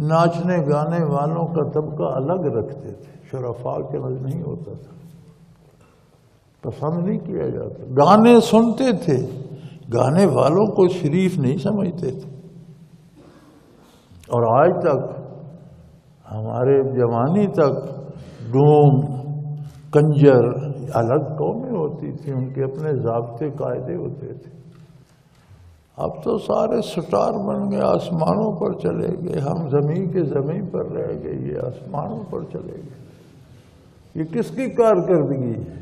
ناچنے گانے والوں کا طبقہ الگ رکھتے تھے، شرفاء کے نزد نہیں ہوتا تھا، پسند نہیں کیا جاتا، گانے سنتے تھے، گانے والوں کو شریف نہیں سمجھتے تھے۔ اور آج تک ہمارے جوانی تک ڈوم کنجر الگ قومیں ہوتی تھی، ان کے اپنے ضابطے قاعدے ہوتے تھے۔ اب تو سارے سٹار بن گئے، آسمانوں پر چلے گئے، ہم زمین کے زمین پر رہ گئے، یہ آسمانوں پر چلے گئے۔ یہ کس کی کارکردگی ہے؟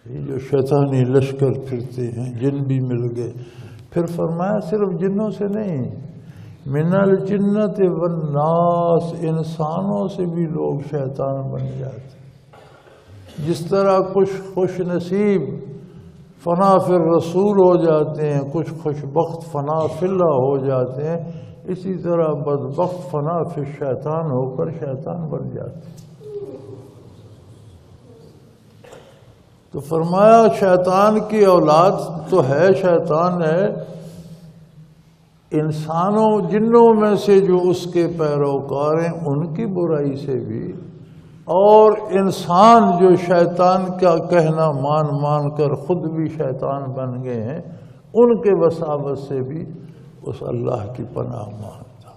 یہ جو شیطانی لشکر پھرتے ہیں، جن بھی مل گئے۔ پھر فرمایا صرف جنوں سے نہیں، من الجنت والناس، انسانوں سے بھی لوگ شیطان بن جاتے۔ جس طرح کچھ خوش نصیب فنا فی الرسول ہو جاتے ہیں، کچھ خوش بخت فنا فی اللہ ہو جاتے ہیں، اسی طرح بدبخت فنا فی الشیطان ہو کر شیطان بن جاتے ہیں۔ تو فرمایا شیطان کی اولاد تو ہے، شیطان ہے، انسانوں جنوں میں سے جو اس کے پیروکار ہیں ان کی برائی سے بھی، اور انسان جو شیطان کا کہنا مان کر خود بھی شیطان بن گئے ہیں ان کے وساوت سے بھی اس اللہ کی پناہ مانگتا۔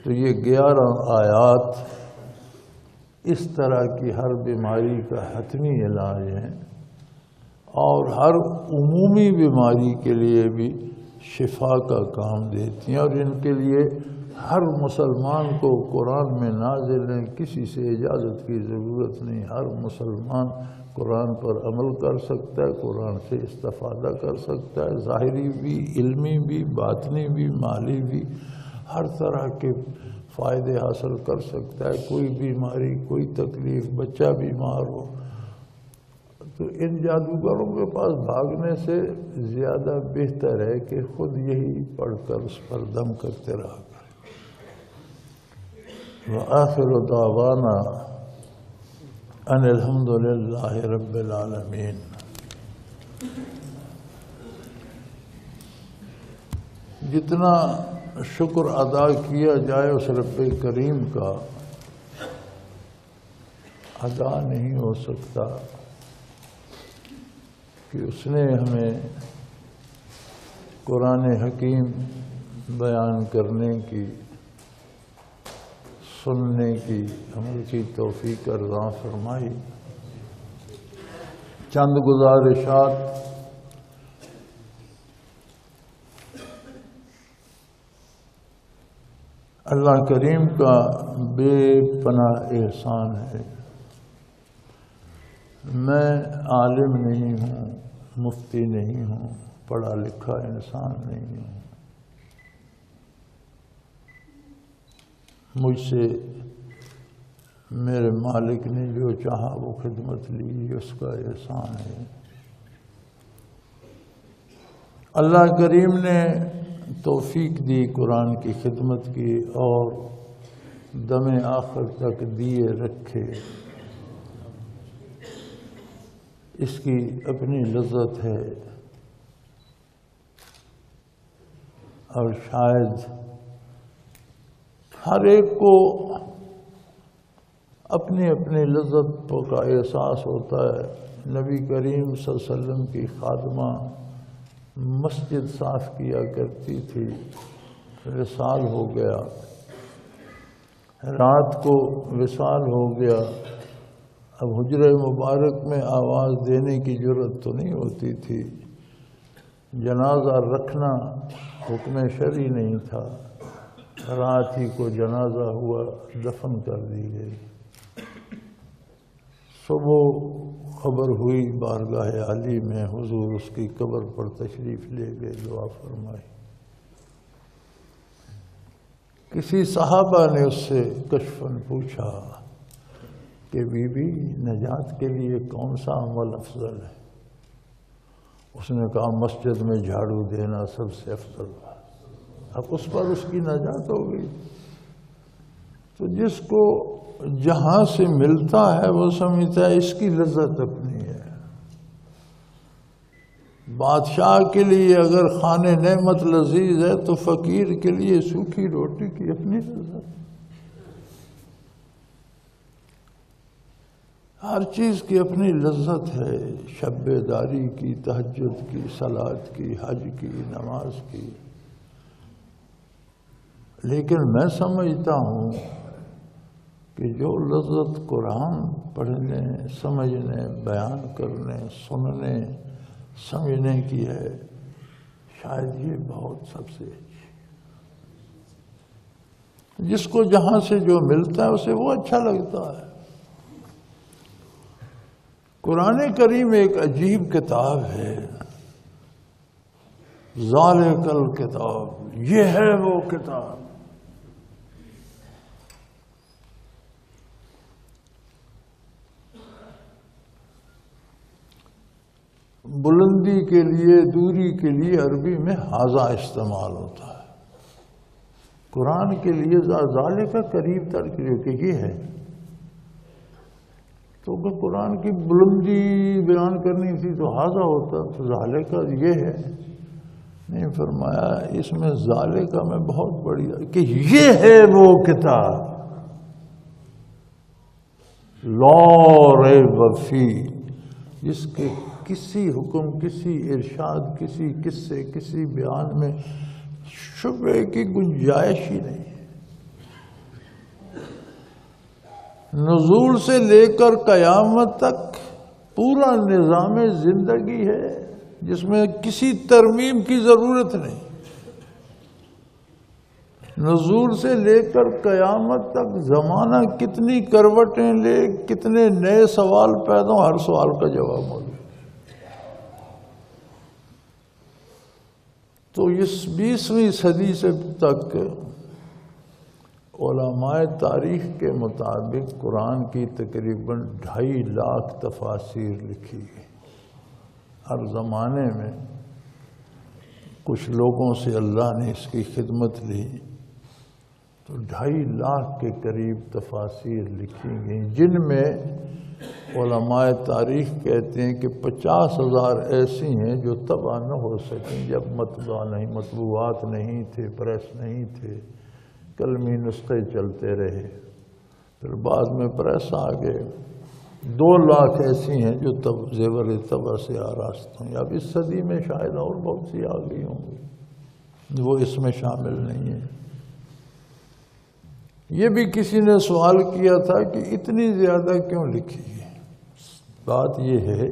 تو یہ 11 آیات اس طرح کی ہر بیماری کا حتمی علاج ہے، اور ہر عمومی بیماری کے لیے بھی شفا کا کام دیتی ہیں، اور ان کے لیے ہر مسلمان کو قرآن میں نازل ہے، کسی سے اجازت کی ضرورت نہیں، ہر مسلمان قرآن پر عمل کر سکتا ہے، قرآن سے استفادہ کر سکتا ہے، ظاہری بھی، علمی بھی، باطنی بھی، مالی بھی، ہر طرح کے فائدے حاصل کر سکتا ہے۔ کوئی بیماری، کوئی تکلیف، بچہ بیمار ہو تو ان جادوگروں کے پاس بھاگنے سے زیادہ بہتر ہے کہ خود یہی پڑھ کر اس پر دم کرتے رہا کریں۔ وآخر دعوانا ان الحمد للہ رب العالمین۔ جتنا شکر ادا کیا جائے اس رب کریم کا ادا نہیں ہو سکتا کہ اس نے ہمیں قرآن حکیم بیان کرنے کی، سننے کی، عمل کی توفیق عطا فرمائی۔ چند گزارشات اللہ کریم کا بے پناہ احسان ہے۔ میں عالم نہیں ہوں، مفتی نہیں ہوں، پڑھا لکھا انسان نہیں ہوں، مجھ سے میرے مالک نے جو چاہا وہ خدمت لی، اس کا احسان ہے۔ اللہ کریم نے توفیق دی قرآن کی خدمت کی اور دم آخر تک دیے رکھے، اس کی اپنی لذت ہے، اور شاید ہر ایک کو اپنی اپنی لذت کا احساس ہوتا ہے۔ نبی کریم صلی اللہ علیہ وسلم کی خادمہ مسجد صاف کیا کرتی تھی، وصال ہو گیا، رات کو وصال ہو گیا، اب حجرہ مبارک میں آواز دینے کی جرأت تو نہیں ہوتی تھی، جنازہ رکھنا حکم شرعی نہیں تھا، رات ہی کو جنازہ ہوا، دفن کر دی گئی۔ صبح خبر ہوئی بارگاہ عالی میں، حضور اس کی قبر پر تشریف لے گئے، دعا فرمائی۔ کسی صحابہ نے اس سے کشفاً پوچھا کہ بی بی نجات کے لیے کون سا عمل افضل ہے؟ اس نے کہا مسجد میں جھاڑو دینا سب سے افضل ہے۔ اب اس پر اس کی نجات ہو گئی۔ تو جس کو جہاں سے ملتا ہے وہ سمجھتا ہے اس کی لذت اپنی ہے۔ بادشاہ کے لیے اگر خوان نعمت لذیذ ہے تو فقیر کے لیے سوکھی روٹی کی اپنی لذت۔ ہر چیز کی اپنی لذت ہے، شب داری کی، تہجد کی، صلاۃ کی، حج کی، نماز کی۔ لیکن میں سمجھتا ہوں کہ جو لذت قرآن پڑھنے، سمجھنے، بیان کرنے، سننے، سمجھنے کی ہے، شاید یہ بہت سب سے اچھی۔ جس کو جہاں سے جو ملتا ہے اسے وہ اچھا لگتا ہے۔ قرآن کریم ایک عجیب کتاب ہے، ذالک الکتاب، یہ ہے وہ کتاب۔ بلندی کے لیے، دوری کے لیے عربی میں ہاذا استعمال ہوتا ہے، قرآن کے لیے ذالک قریب تر کہ یہ ہے۔ تو اگر قرآن کی بلندی بیان کرنی تھی تو ہاضا ہوتا، تو ذالکہ یہ ہے نہیں فرمایا، اس میں ذالکہ میں بہت بڑی کہ یہ ہے وہ کتاب لا ریب فیہ، جس کے کسی حکم، کسی ارشاد، کسی قصے، کسی بیان میں شبہ کی گنجائش ہی نہیں۔ نزول سے لے کر قیامت تک پورا نظام زندگی ہے جس میں کسی ترمیم کی ضرورت نہیں۔ نزول سے لے کر قیامت تک زمانہ کتنی کروٹیں لے، کتنے نئے سوال پیدا ہوں، ہر سوال کا جواب موجود۔ تو اس 20ویں صدی سے تک علماء تاریخ کے مطابق قرآن کی تقریباً 2.5 لاکھ تفاسیر لکھی گئی۔ ہر زمانے میں کچھ لوگوں سے اللہ نے اس کی خدمت لی تو 2.5 لاکھ کے قریب تفاسیر لکھی گئیں، جن میں علماء تاریخ کہتے ہیں کہ 50,000 ایسی ہیں جو طبع نہ ہو سکیں جب مطبوعات نہیں تھے، پریس نہیں تھے، کلمی نسخے چلتے رہے، پھر بعد میں پریس آ گئے۔ 2 لاکھ ایسی ہیں جو زیور طبع سے آراستہ ہیں۔ اب اس صدی میں شاید اور بہت سی آ گئی ہوں گی، وہ اس میں شامل نہیں ہیں۔ یہ بھی کسی نے سوال کیا تھا کہ اتنی زیادہ کیوں لکھی ہے؟ بات یہ ہے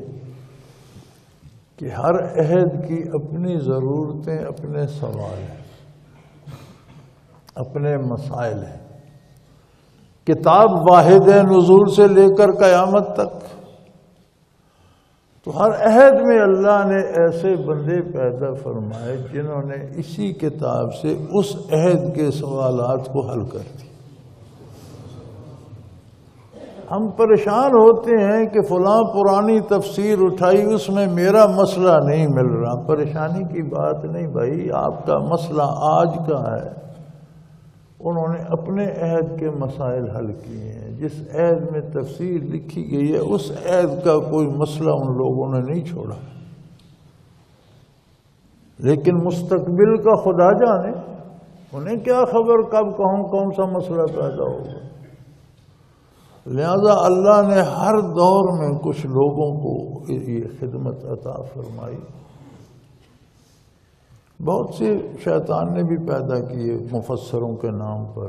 کہ ہر عہد کی اپنی ضرورتیں، اپنے سوال ہیں، اپنے مسائل ہیں۔ کتاب واحد ہے نزول سے لے کر قیامت تک، تو ہر عہد میں اللہ نے ایسے بندے پیدا فرمائے جنہوں نے اسی کتاب سے اس عہد کے سوالات کو حل کر دیا۔ ہم پریشان ہوتے ہیں کہ فلاں پرانی تفسیر اٹھائی، اس میں میرا مسئلہ نہیں مل رہا۔ پریشانی کی بات نہیں بھائی، آپ کا مسئلہ آج کا ہے۔ انہوں نے اپنے عہد کے مسائل حل کیے ہیں۔ جس عہد میں تفسیر لکھی گئی ہے اس عہد کا کوئی مسئلہ ان لوگوں نے نہیں چھوڑا، لیکن مستقبل کا خدا جانے، انہیں کیا خبر کب کون سا مسئلہ پیدا ہوگا۔ لہذا اللہ نے ہر دور میں کچھ لوگوں کو یہ خدمت عطا فرمائی۔ بہت سے شیطان نے بھی پیدا کیے مفسروں کے نام پر،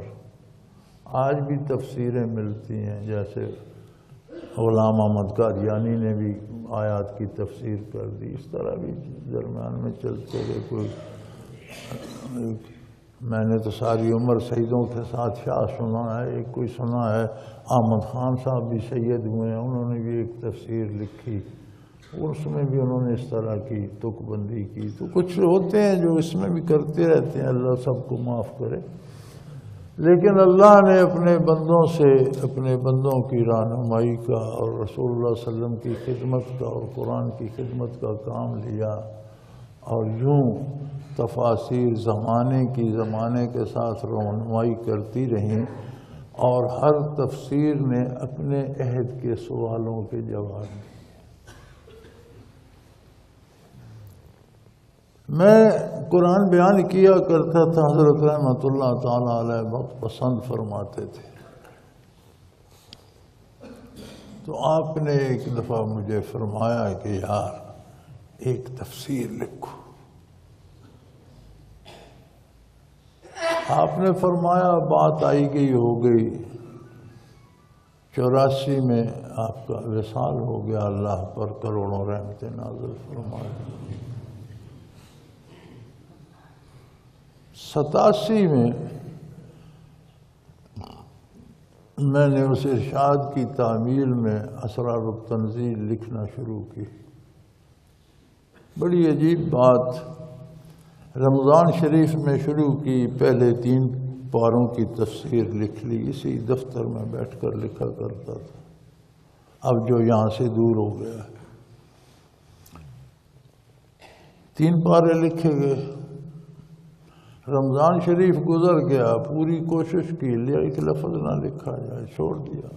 آج بھی تفسیریں ملتی ہیں، جیسے غلام احمد قادیانی نے بھی آیات کی تفسیر کر دی۔ اس طرح بھی درمیان میں چلتے گئے۔ کوئی میں نے تو ساری عمر سیدوں کے ساتھ شاہ سنا ہے، ایک کوئی سنا ہے احمد خان صاحب بھی سید ہوئے ہیں، انہوں نے بھی ایک تفسیر لکھی، اس میں بھی انہوں نے اس طرح کی تک بندی کی۔ تو کچھ ہوتے ہیں جو اس میں بھی کرتے رہتے ہیں، اللہ سب کو معاف کرے۔ لیکن اللہ نے اپنے بندوں سے اپنے بندوں کی رہنمائی کا اور رسول اللہ صلی اللہ علیہ وسلم کی خدمت کا اور قرآن کی خدمت کا کام لیا، اور یوں تفاسیر زمانے کے ساتھ رہنمائی کرتی رہیں، اور ہر تفسیر نے اپنے عہد کے سوالوں کے جواب دیے۔ میں قرآن بیان کیا کرتا تھا، حضرت رحمۃ اللہ تعالیٰ علیہ بہت پسند فرماتے تھے۔ تو آپ نے ایک دفعہ مجھے فرمایا کہ یار ایک تفسیر لکھو۔ آپ نے فرمایا بات آئی گئی ہو گئی، 84 میں آپ کا وصال ہو گیا، اللہ پر کروڑوں رحمتیں نازل فرمائے۔ 87 میں نے اس ارشاد کی تعمیل میں اسرار التنزیل لکھنا شروع کی۔ بڑی عجیب بات، رمضان شریف میں شروع کی، پہلے 3 پاروں کی تفسیر لکھ لی، اسی دفتر میں بیٹھ کر لکھا کرتا تھا، اب جو یہاں سے دور ہو گیا۔ 3 پارے لکھے گئے، رمضان شریف گزر گیا، پوری کوشش کی، ایک لفظ نہ لکھا جائے، چھوڑ دیا۔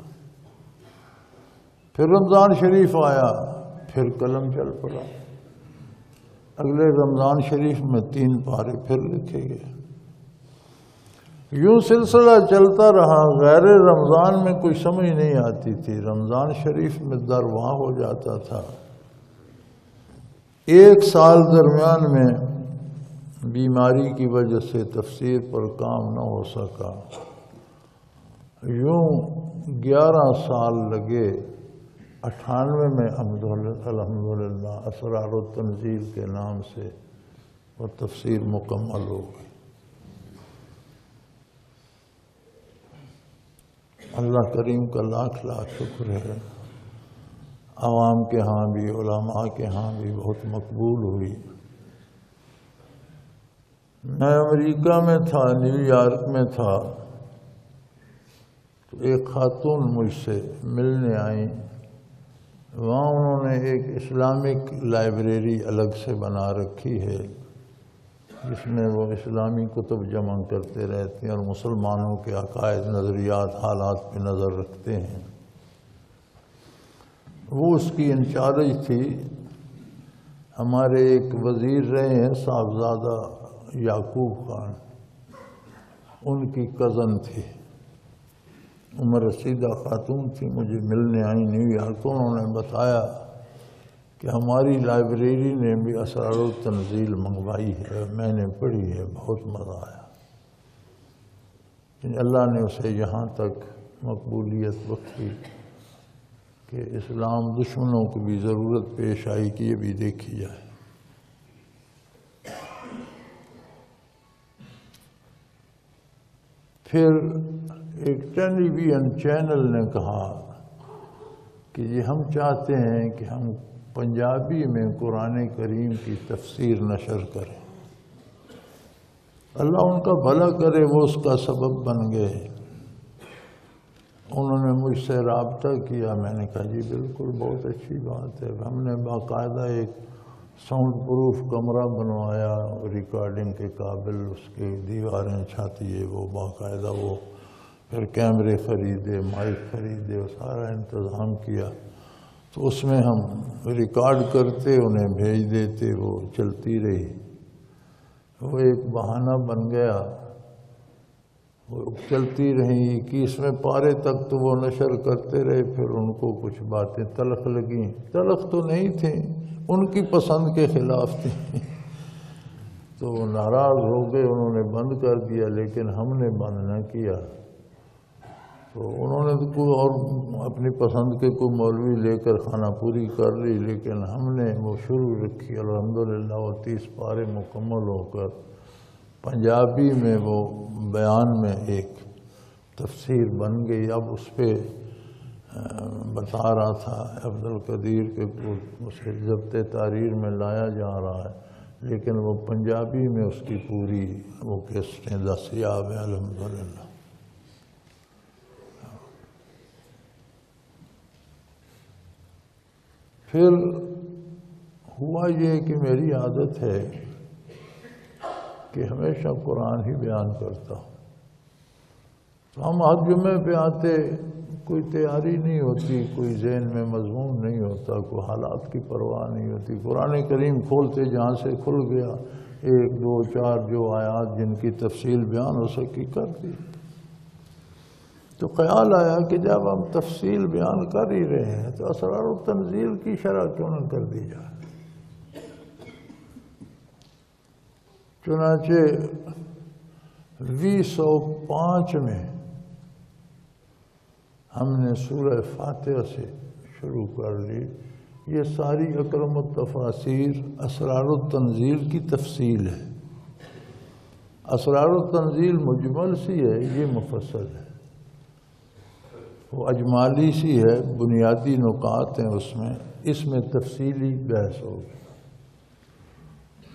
پھر رمضان شریف آیا، پھر قلم چل پڑا، اگلے رمضان شریف میں 3 پارے پھر لکھے گئے۔ یوں سلسلہ چلتا رہا۔ غیر رمضان میں کوئی سمجھ نہیں آتی تھی، رمضان شریف میں در وہاں ہو جاتا تھا۔ 1 سال درمیان میں بیماری کی وجہ سے تفسیر پر کام نہ ہو سکا۔ یوں 11 سال لگے۔ 98 میں الحمدللہ اسرار التنزیل کے نام سے وہ تفسیر مکمل ہو گئی۔ اللہ کریم کا لاکھ لاکھ شکر ہے، عوام کے ہاں بھی علماء کے ہاں بھی بہت مقبول ہوئی۔ میں امریکہ میں تھا، نیو یارک میں تھا، تو ایک خاتون مجھ سے ملنے آئیں۔ وہاں انہوں نے ایک اسلامک لائبریری الگ سے بنا رکھی ہے، جس میں وہ اسلامی کتب جمع کرتے رہتے ہیں اور مسلمانوں کے عقائد، نظریات، حالات پہ نظر رکھتے ہیں۔ وہ اس کی انچارج تھی۔ ہمارے ایک وزیر رہے ہیں صاحبزادہ یعقوب خان، ان کی کزن تھی، عمر رسیدہ خاتون تھی، مجھے ملنے آئی نیو یارک کو۔ انہوں نے بتایا کہ ہماری لائبریری نے بھی اسرار التنزیل منگوائی ہے، میں نے پڑھی ہے، بہت مزہ آیا۔ اللہ نے اسے یہاں تک مقبولیت بخشی کہ اسلام دشمنوں کو بھی ضرورت پیش آئی کہ یہ بھی دیکھی جائے۔ پھر ایک ٹیلی ویژن چینل نے کہا کہ یہ ہم چاہتے ہیں کہ ہم پنجابی میں قرآن کریم کی تفسیر نشر کریں۔ اللہ ان کا بھلا کرے، وہ اس کا سبب بن گئے۔ انہوں نے مجھ سے رابطہ کیا، میں نے کہا جی بالکل، بہت اچھی بات ہے۔ ہم نے باقاعدہ ایک ساؤنڈ پروف کمرہ بنوایا، ریکارڈنگ کے قابل، اس کی دیواریں چھاتی، وہ باقاعدہ، وہ پھر کیمرے خریدے، مائک خریدے، سارا انتظام کیا۔ تو اس میں ہم ریکارڈ کرتے، انہیں بھیج دیتے، وہ چلتی رہی۔ وہ ایک بہانہ بن گیا، وہ چلتی رہی۔ 21ویں پارے تک تو وہ نشر کرتے رہے۔ پھر ان کو کچھ باتیں تلخ لگیں، تلخ تو نہیں تھیں، ان کی پسند کے خلاف تھیں، تو وہ ناراض ہو گئے، انہوں نے بند کر دیا۔ لیکن ہم نے بند نہ کیا، تو انہوں نے تو کوئی اور اپنی پسند کے کوئی مولوی لے کر خانہ پوری کر لی، لیکن ہم نے وہ شروع رکھی۔ الحمدللہ وہ 30 پارے مکمل ہو کر پنجابی میں وہ بیان میں ایک تفسیر بن گئی۔ اب اس پہ بتا رہا تھا عبدالقدیر کہ اسے ضبط تحریر میں لایا جا رہا ہے، لیکن وہ پنجابی میں اس کی پوری وہ کیسٹیں دستیاب ہیں الحمدللہ۔ پھر ہوا یہ کہ میری عادت ہے کہ ہمیشہ قرآن ہی بیان کرتا ہوں۔ تو ہم ہر جمعے پہ آتے، کوئی تیاری نہیں ہوتی، کوئی ذہن میں مضمون نہیں ہوتا، کوئی حالات کی پرواہ نہیں ہوتی۔ قرآن کریم کھولتے جہاں سے کھل گیا، 1 2 4 جو آیات جن کی تفصیل بیان ہو سکی کر دی۔ تو خیال آیا کہ جب ہم تفصیل بیان کر ہی رہے ہیں تو اسرار التنزیل کی شرح کیوں نہ کر دی جائے۔ چنانچہ 2005 میں ہم نے سورہ فاتحہ سے شروع کر لی۔ یہ ساری اکرم التفاسیر اسرار التنزیل کی تفصیل ہے۔ اسرار التنزیل مجمل سی ہے، یہ مفصل ہے، وہ اجمالی سی ہے، بنیادی نکات ہیں اس میں تفصیلی بحث ہوگی۔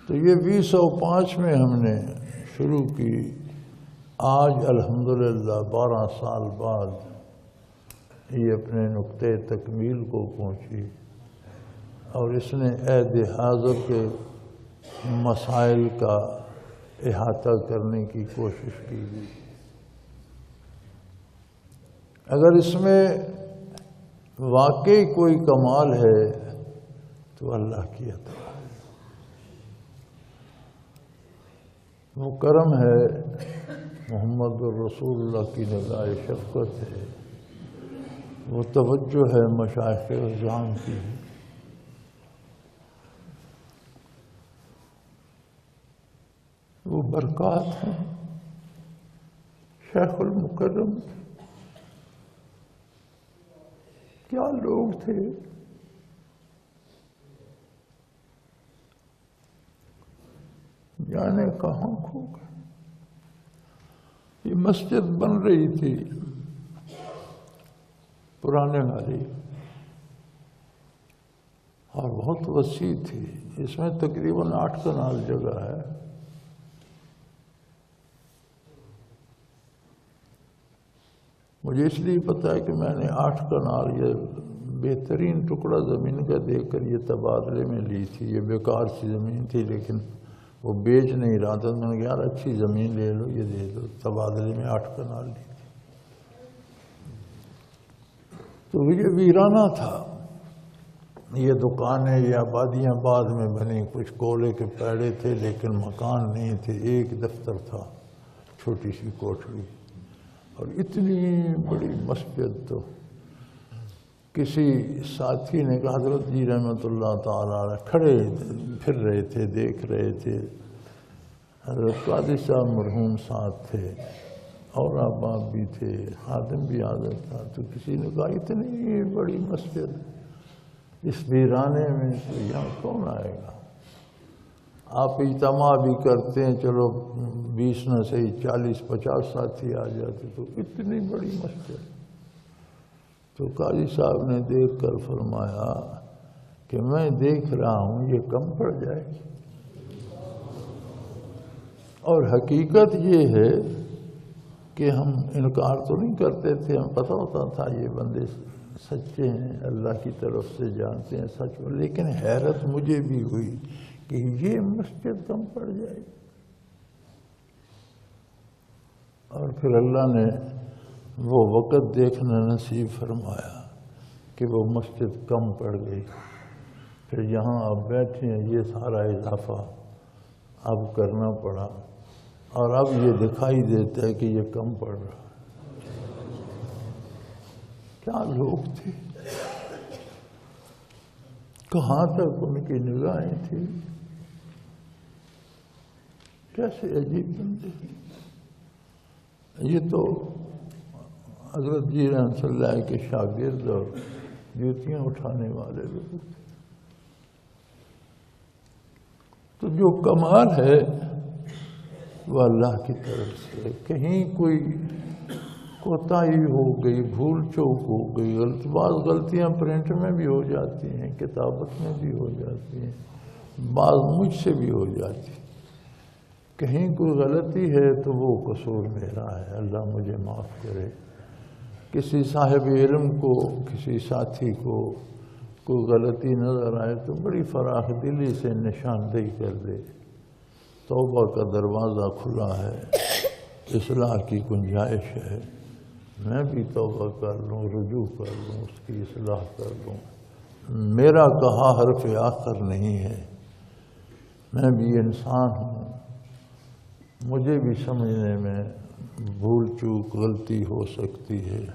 تو یہ 2005 میں ہم نے شروع کی۔ آج الحمدللہ 12 سال بعد یہ اپنے نقطۂ تکمیل کو پہنچی، اور اس نے عہد حاضر کے مسائل کا احاطہ کرنے کی کوشش کی گئی۔ اگر اس میں واقعی کوئی کمال ہے تو اللہ کی عطا ہے، وہ کرم ہے، محمد الرسول اللہ کی نگاہ شفقت ہے، وہ توجہ ہے مشائخ اعظام کی، وہ برکات ہیں شیخ المکرم کی۔ کیا لوگ تھے، جانے کہاں کھو گئے۔ یہ مسجد بن رہی تھی پرانے والی، اور بہت وسیع تھی، اس میں تقریباً 8 کنال جگہ ہے۔ مجھے اس لیے پتا ہے کہ میں نے 8 کنال یہ بہترین ٹکڑا زمین کا دیکھ کر یہ تبادلے میں لی تھی۔ یہ بیکار سی زمین تھی لیکن وہ بیچ نہیں رہا تھا، میں نے کہا یار اچھی زمین لے لو، یہ دے دو، تبادلے میں 8 کنال لی تھی۔ تو یہ ویرانہ تھا، یہ دکانیں، یہ آبادیاں بعد میں بنی، کچھ کولے کے پیڑے تھے لیکن مکان نہیں تھے، ایک دفتر تھا، چھوٹی سی کوٹھری، اور اتنی بڑی مسجد۔ تو کسی ساتھی نے کہا حضرت جی رحمۃ اللہ تعالیٰ علیہ کھڑے پھر رہے تھے، دیکھ رہے تھے، حضرت قاضی صاحب مرحوم ساتھ تھے، اور احباب بھی تھے، خادم بھی حاضر تھا۔ تو کسی نے کہا اتنی بڑی مسجد اس ویرانے میں تو یہاں کون آئے گا؟ آپ اجتماع بھی کرتے ہیں، چلو 20 نہ صحیح 40-50 ساتھی آ جاتے، تو اتنی بڑی مسجد۔ تو قاضی صاحب نے دیکھ کر فرمایا کہ میں دیکھ رہا ہوں یہ کم پڑ جائے گی، اور حقیقت یہ ہے کہ ہم انکار تو نہیں کرتے تھے، ہم پتہ ہوتا تھا یہ بندے سچے ہیں، اللہ کی طرف سے جانتے ہیں سچ، لیکن حیرت مجھے بھی ہوئی کہ یہ مسجد کم پڑ جائے گی۔ اور پھر اللہ نے وہ وقت دیکھنا نصیب فرمایا کہ وہ مسجد کم پڑ گئی۔ پھر یہاں اب بیٹھے ہیں، یہ سارا اضافہ اب کرنا پڑا، اور اب یہ دکھائی دیتا ہے کہ یہ کم پڑ رہا۔ کیا لوگ تھے، کہاں تک ان کی نگاہیں تھیں، کیسے عجیب بندے۔ یہ تو حضرت جی رحمۃ اللہ کے شاگرد اور جوتیاں اٹھانے والے لوگ تھے۔ تو جو کمال ہے وہ اللہ کی طرف سے، کہیں کوئی کوتاہی ہو گئی، بھول چوک ہو گئی، بعض غلطیاں پرنٹ میں بھی ہو جاتی ہیں، کتابت میں بھی ہو جاتی ہیں، بعض مجھ سے بھی ہو جاتی ہیں، کہیں کوئی غلطی ہے تو وہ قصور میرا ہے، اللہ مجھے معاف کرے۔ کسی صاحب علم کو، کسی ساتھی کو کوئی غلطی نظر آئے تو بڑی فراخ دلی سے نشاندہی کر دے، توبہ کا دروازہ کھلا ہے، اصلاح کی گنجائش ہے، میں بھی توبہ کر لوں، رجوع کر لوں، اس کی اصلاح کر لوں۔ میرا کہا حرف آخر نہیں ہے، میں بھی انسان ہوں، مجھے بھی سمجھنے میں بھول چوک غلطی ہو سکتی ہے۔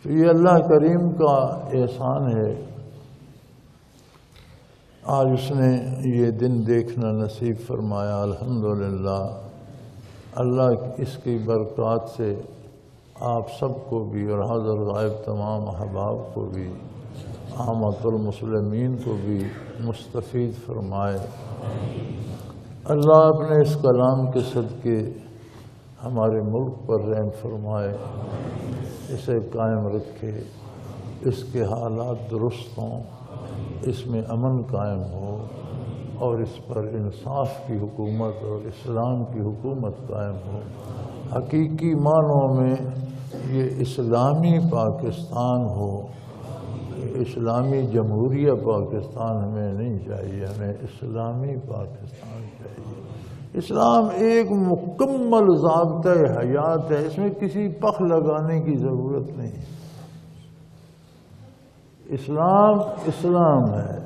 تو یہ اللہ کریم کا احسان ہے، آج اس نے یہ دن دیکھنا نصیب فرمایا، الحمدللہ۔ اللہ اس کی برکات سے آپ سب کو بھی اور حاضر غائب تمام احباب کو بھی، عامۃ المسلمین کو بھی مستفید فرمائے۔ اللہ اپنے اس کلام کے صدقے ہمارے ملک پر رحم فرمائے، اسے قائم رکھے، اس کے حالات درست ہوں، اس میں امن قائم ہو، اور اس پر انصاف کی حکومت اور اسلام کی حکومت قائم ہو۔ حقیقی معنوں میں یہ اسلامی پاکستان ہو، اسلامی جمہوریہ پاکستان ہمیں نہیں چاہیے، ہمیں اسلامی پاکستان چاہیے۔ اسلام ایک مکمل ضابطۂ حیات ہے، اس میں کسی پخ لگانے کی ضرورت نہیں۔ اسلام اسلام ہے،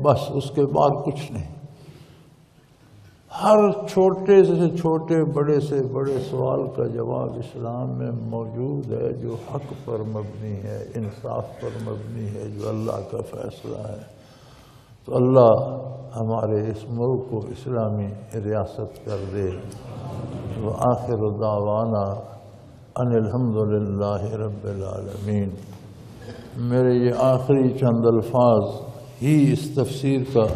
بس اس کے بعد کچھ نہیں۔ ہر چھوٹے سے چھوٹے، بڑے سے بڑے سوال کا جواب اسلام میں موجود ہے، جو حق پر مبنی ہے، انصاف پر مبنی ہے، جو اللہ کا فیصلہ ہے۔ تو اللہ ہمارے اس ملک کو اسلامی ریاست کر دے۔ وآخر دعوانا ان الحمدللہ رب العالمین۔ میرے یہ آخری چند الفاظ ہی اس تفسیر کا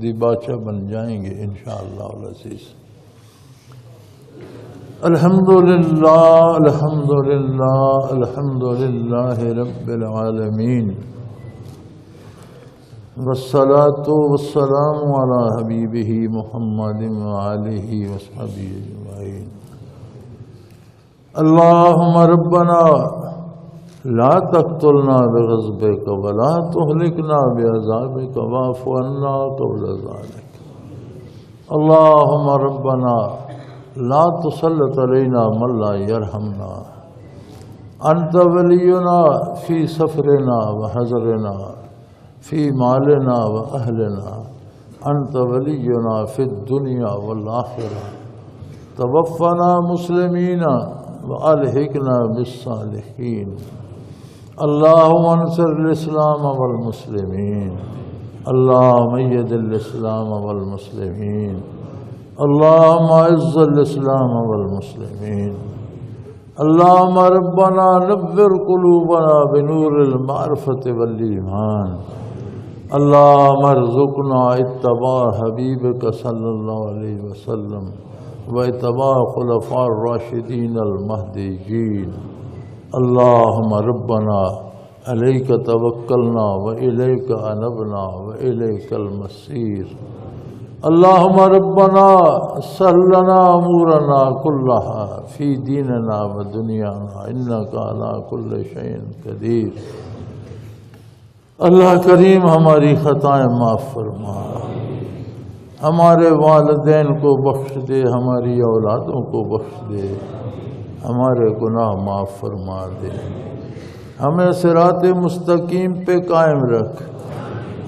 دیباچہ بن جائیں گے انشاءاللہ العزیز۔ الحمدللہ الحمدللہ الحمدللہ رب العالمین، والصلاة والسلام علی حبیبہ محمد وآلہ وصحبہ اجمعین۔ اللہم ربنا لا تقتلنا بغضبك ولا تهلكنا بعذابك واعف عنا قبل ذلك۔ اللهم ربنا لا تسلط علينا من لا يرحمنا، أنت ولينا في سفرنا وحضرنا، في مالنا وأهلنا، أنت ولينا في الدنيا والآخرة، توفنا مسلمين وألحقنا بالصالحين۔ اللهم انصر الاسلام والمسلمین، اللهم ايد الاسلام والمسلمین، اللهم اعز الاسلام والمسلمین۔ اللهم ربنا نور قلوبنا بنور المعرفة والایمان۔ اللهم ارزقنا اتباع حبیبك صلی اللہ علیہ وسلم واتباع خلفاء الراشدین المہدیین۔ اللهم ربنا عليك توكلنا وإليك أنبنا وإليك المصير۔ اللهم ربنا سهل لنا أمورنا كلها في ديننا ودنيانا إنك على كل شيء قدير۔ اللہ کریم ہماری خطائیں معاف فرما، ہمارے والدین کو بخش دے، ہماری اولادوں کو بخش دے، ہمارے گناہ معاف فرما دے، ہمیں صراط مستقیم پہ قائم رکھ،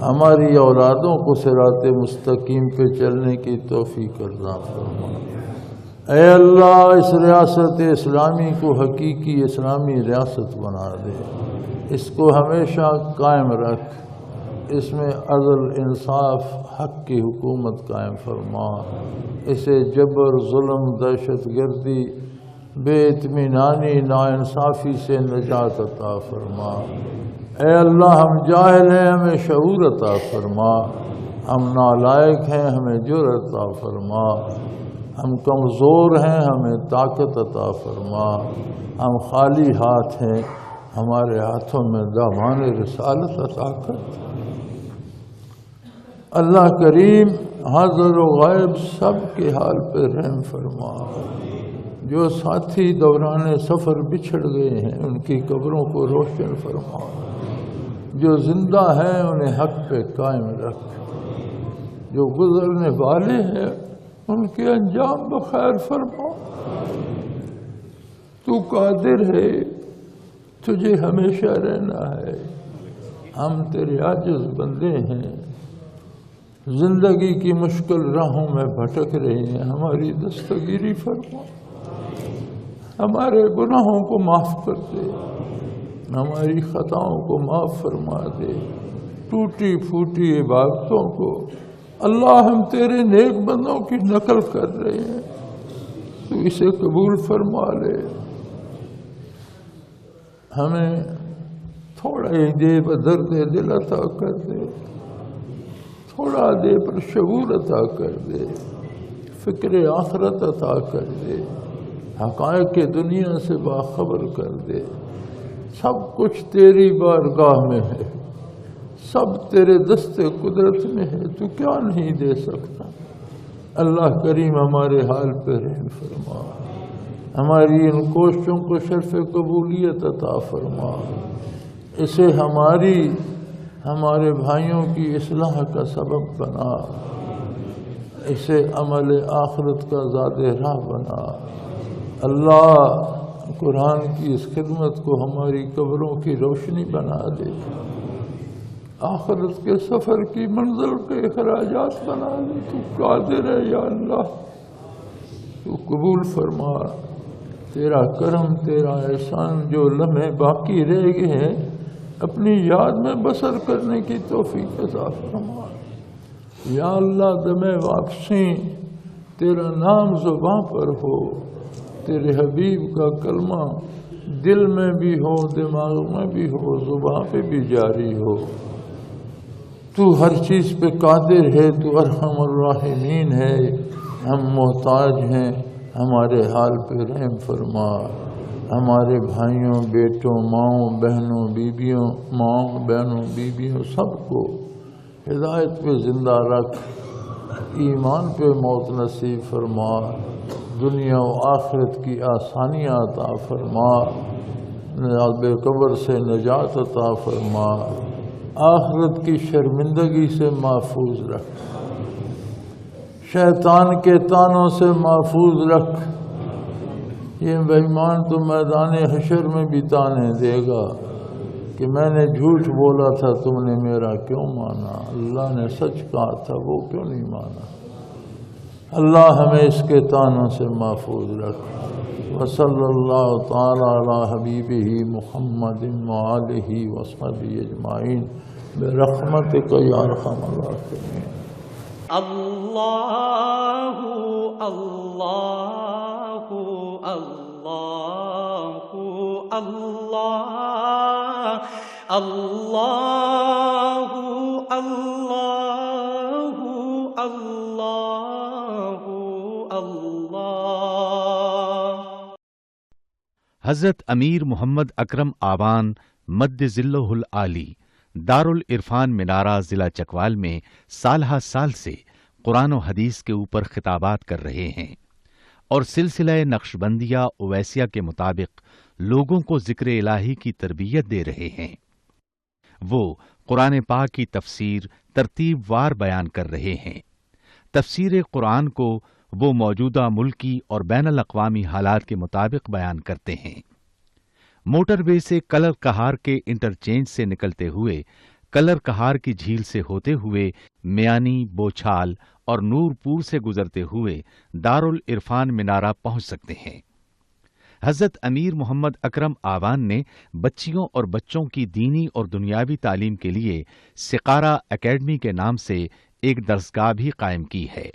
ہماری اولادوں کو صراط مستقیم پہ چلنے کی توفیق عطا فرما۔ اے اللہ اس ریاست اسلامی کو حقیقی اسلامی ریاست بنا دے، اس کو ہمیشہ قائم رکھ، اس میں عدل انصاف حق کی حکومت قائم فرما، اسے جبر ظلم دہشت گردی بے اطمینانی ناانصافی سے نجات عطا فرما۔ اے اللہ ہم جاہل ہیں، ہمیں شعور عطا فرما، ہم نالائق ہیں، ہمیں جرأت عطا فرما، ہم کمزور ہیں، ہمیں طاقت عطا فرما، ہم خالی ہاتھ ہیں، ہمارے ہاتھوں میں دامان رسالت عطا کر۔ اللہ کریم حاضر و غائب سب کے حال پہ رحم فرما، جو ساتھی دوران سفر بچھڑ گئے ہیں ان کی قبروں کو روشن فرما، جو زندہ ہیں انہیں حق پہ قائم رکھ، جو گزرنے والے ہیں ان کے انجام بخیر فرما۔ تو قادر ہے، تجھے ہمیشہ رہنا ہے، ہم تیرے عاجز بندے ہیں، زندگی کی مشکل راہوں میں بھٹک رہے ہیں، ہماری دستگیری فرما، ہمارے گناہوں کو معاف کر دے، ہماری خطاؤں کو معاف فرما دے، ٹوٹی پھوٹی عبادتوں کو اللہ ہم تیرے نیک بندوں کی نقل کر رہے ہیں، تو اسے قبول فرما لے۔ ہمیں تھوڑا ہی دے پر درد دل عطا کر دے، تھوڑا دے پر شعور عطا کر دے، فکر آخرت عطا کر دے، حقائق دنیا سے باخبر کر دے۔ سب کچھ تیری بارگاہ میں ہے، سب تیرے دست قدرت میں ہے، تو کیا نہیں دے سکتا۔ اللہ کریم ہمارے حال پہ رحم فرما، ہماری ان کوششوں کو شرف قبولیت عطا فرما، اسے ہمارے بھائیوں کی اصلاح کا سبب بنا، اسے عمل آخرت کا زاد راہ بنا۔ اللہ قرآن کی اس خدمت کو ہماری قبروں کی روشنی بنا دے، آخرت کے سفر کی منزل کے اخراجات بنا دے. تو قادر ہے یا اللہ، تو قبول فرما. تیرا کرم، تیرا احسان، جو لمحے باقی رہ گئے ہیں اپنی یاد میں بسر کرنے کی توفیق عطا فرما. یا اللہ دم واپسی تیرا نام زباں پر ہو، تیرے حبیب کا کلمہ دل میں بھی ہو، دماغ میں بھی ہو، زباں پہ بھی جاری ہو. تو ہر چیز پہ قادر ہے، تو ارحم الراحمین ہے. ہم محتاج ہیں، ہمارے حال پہ رحم فرما. ہمارے بھائیوں، بیٹوں، ماؤں بہنوں، بیبیوں، ماؤں بہنوں، بیبیوں سب کو ہدایت پہ زندہ رکھ، ایمان پہ موت نصیب فرما. دنیا و آخرت کی آسانیاں عطا فرما. عذاب قبر سے نجات عطا فرما. آخرت کی شرمندگی سے محفوظ رکھ. شیطان کے طعنوں سے محفوظ رکھ. یہ بے ایمان تو میدان حشر میں بھی طعنے دے گا کہ میں نے جھوٹ بولا تھا، تم نے میرا کیوں مانا؟ اللہ نے سچ کہا تھا، وہ کیوں نہیں مانا؟ اللہ ہمیں اس کے طعنوں سے محفوظ رکھ. وصلی اللہ تعالی علی حبیبہ محمد وآلہ وصحبہ اجمعین برحمتک یا ارحم الراحمین. اللہ اللہ اللہ اللہ اللہ اللہ اللہ اللہ. حضرت امیر محمد اکرم آوان مد ذلہ العالی دارالعرفان منارہ ضلع چکوال میں سالہ سال سے قرآن و حدیث کے اوپر خطابات کر رہے ہیں اور سلسلہ نقشبندیہ اویسیہ کے مطابق لوگوں کو ذکر الہی کی تربیت دے رہے ہیں. وہ قرآن پاک کی تفسیر ترتیب وار بیان کر رہے ہیں. تفسیر قرآن کو وہ موجودہ ملکی اور بین الاقوامی حالات کے مطابق بیان کرتے ہیں. موٹر وے سے کلر کہار کے انٹرچینج سے نکلتے ہوئے کلر کہار کی جھیل سے ہوتے ہوئے میانی، بوچھال اور نورپور سے گزرتے ہوئے دارالعرفان منارہ پہنچ سکتے ہیں. حضرت امیر محمد اکرم آوان نے بچیوں اور بچوں کی دینی اور دنیاوی تعلیم کے لیے سقارہ اکیڈمی کے نام سے ایک درسگاہ بھی قائم کی ہے،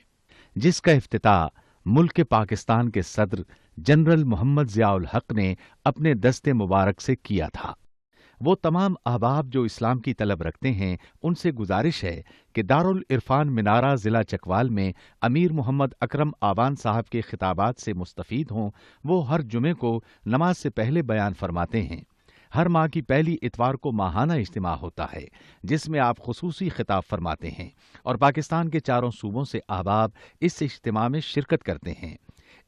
جس کا افتتاح ملک پاکستان کے صدر جنرل محمد ضیاء الحق نے اپنے دست مبارک سے کیا تھا. وہ تمام احباب جو اسلام کی طلب رکھتے ہیں ان سے گزارش ہے کہ دارالعرفان منارہ ضلع چکوال میں امیر محمد اکرم آوان صاحب کے خطابات سے مستفید ہوں. وہ ہر جمعے کو نماز سے پہلے بیان فرماتے ہیں. ہر ماہ کی پہلی اتوار کو ماہانہ اجتماع ہوتا ہے جس میں آپ خصوصی خطاب فرماتے ہیں اور پاکستان کے چاروں صوبوں سے احباب اس اجتماع میں شرکت کرتے ہیں.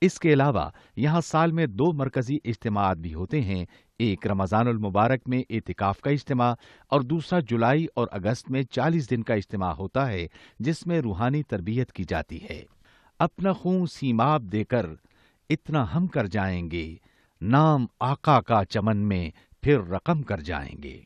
اس کے علاوہ یہاں سال میں 2 مرکزی اجتماعات بھی ہوتے ہیں. ایک رمضان المبارک میں اعتکاف کا اجتماع اور دوسرا جولائی اور اگست میں 40 دن کا اجتماع ہوتا ہے جس میں روحانی تربیت کی جاتی ہے. اپنا خون سیماب دے کر اتنا ہم کر جائیں گے، نام آقا کا چمن میں پھر رقم کر جائیں گے.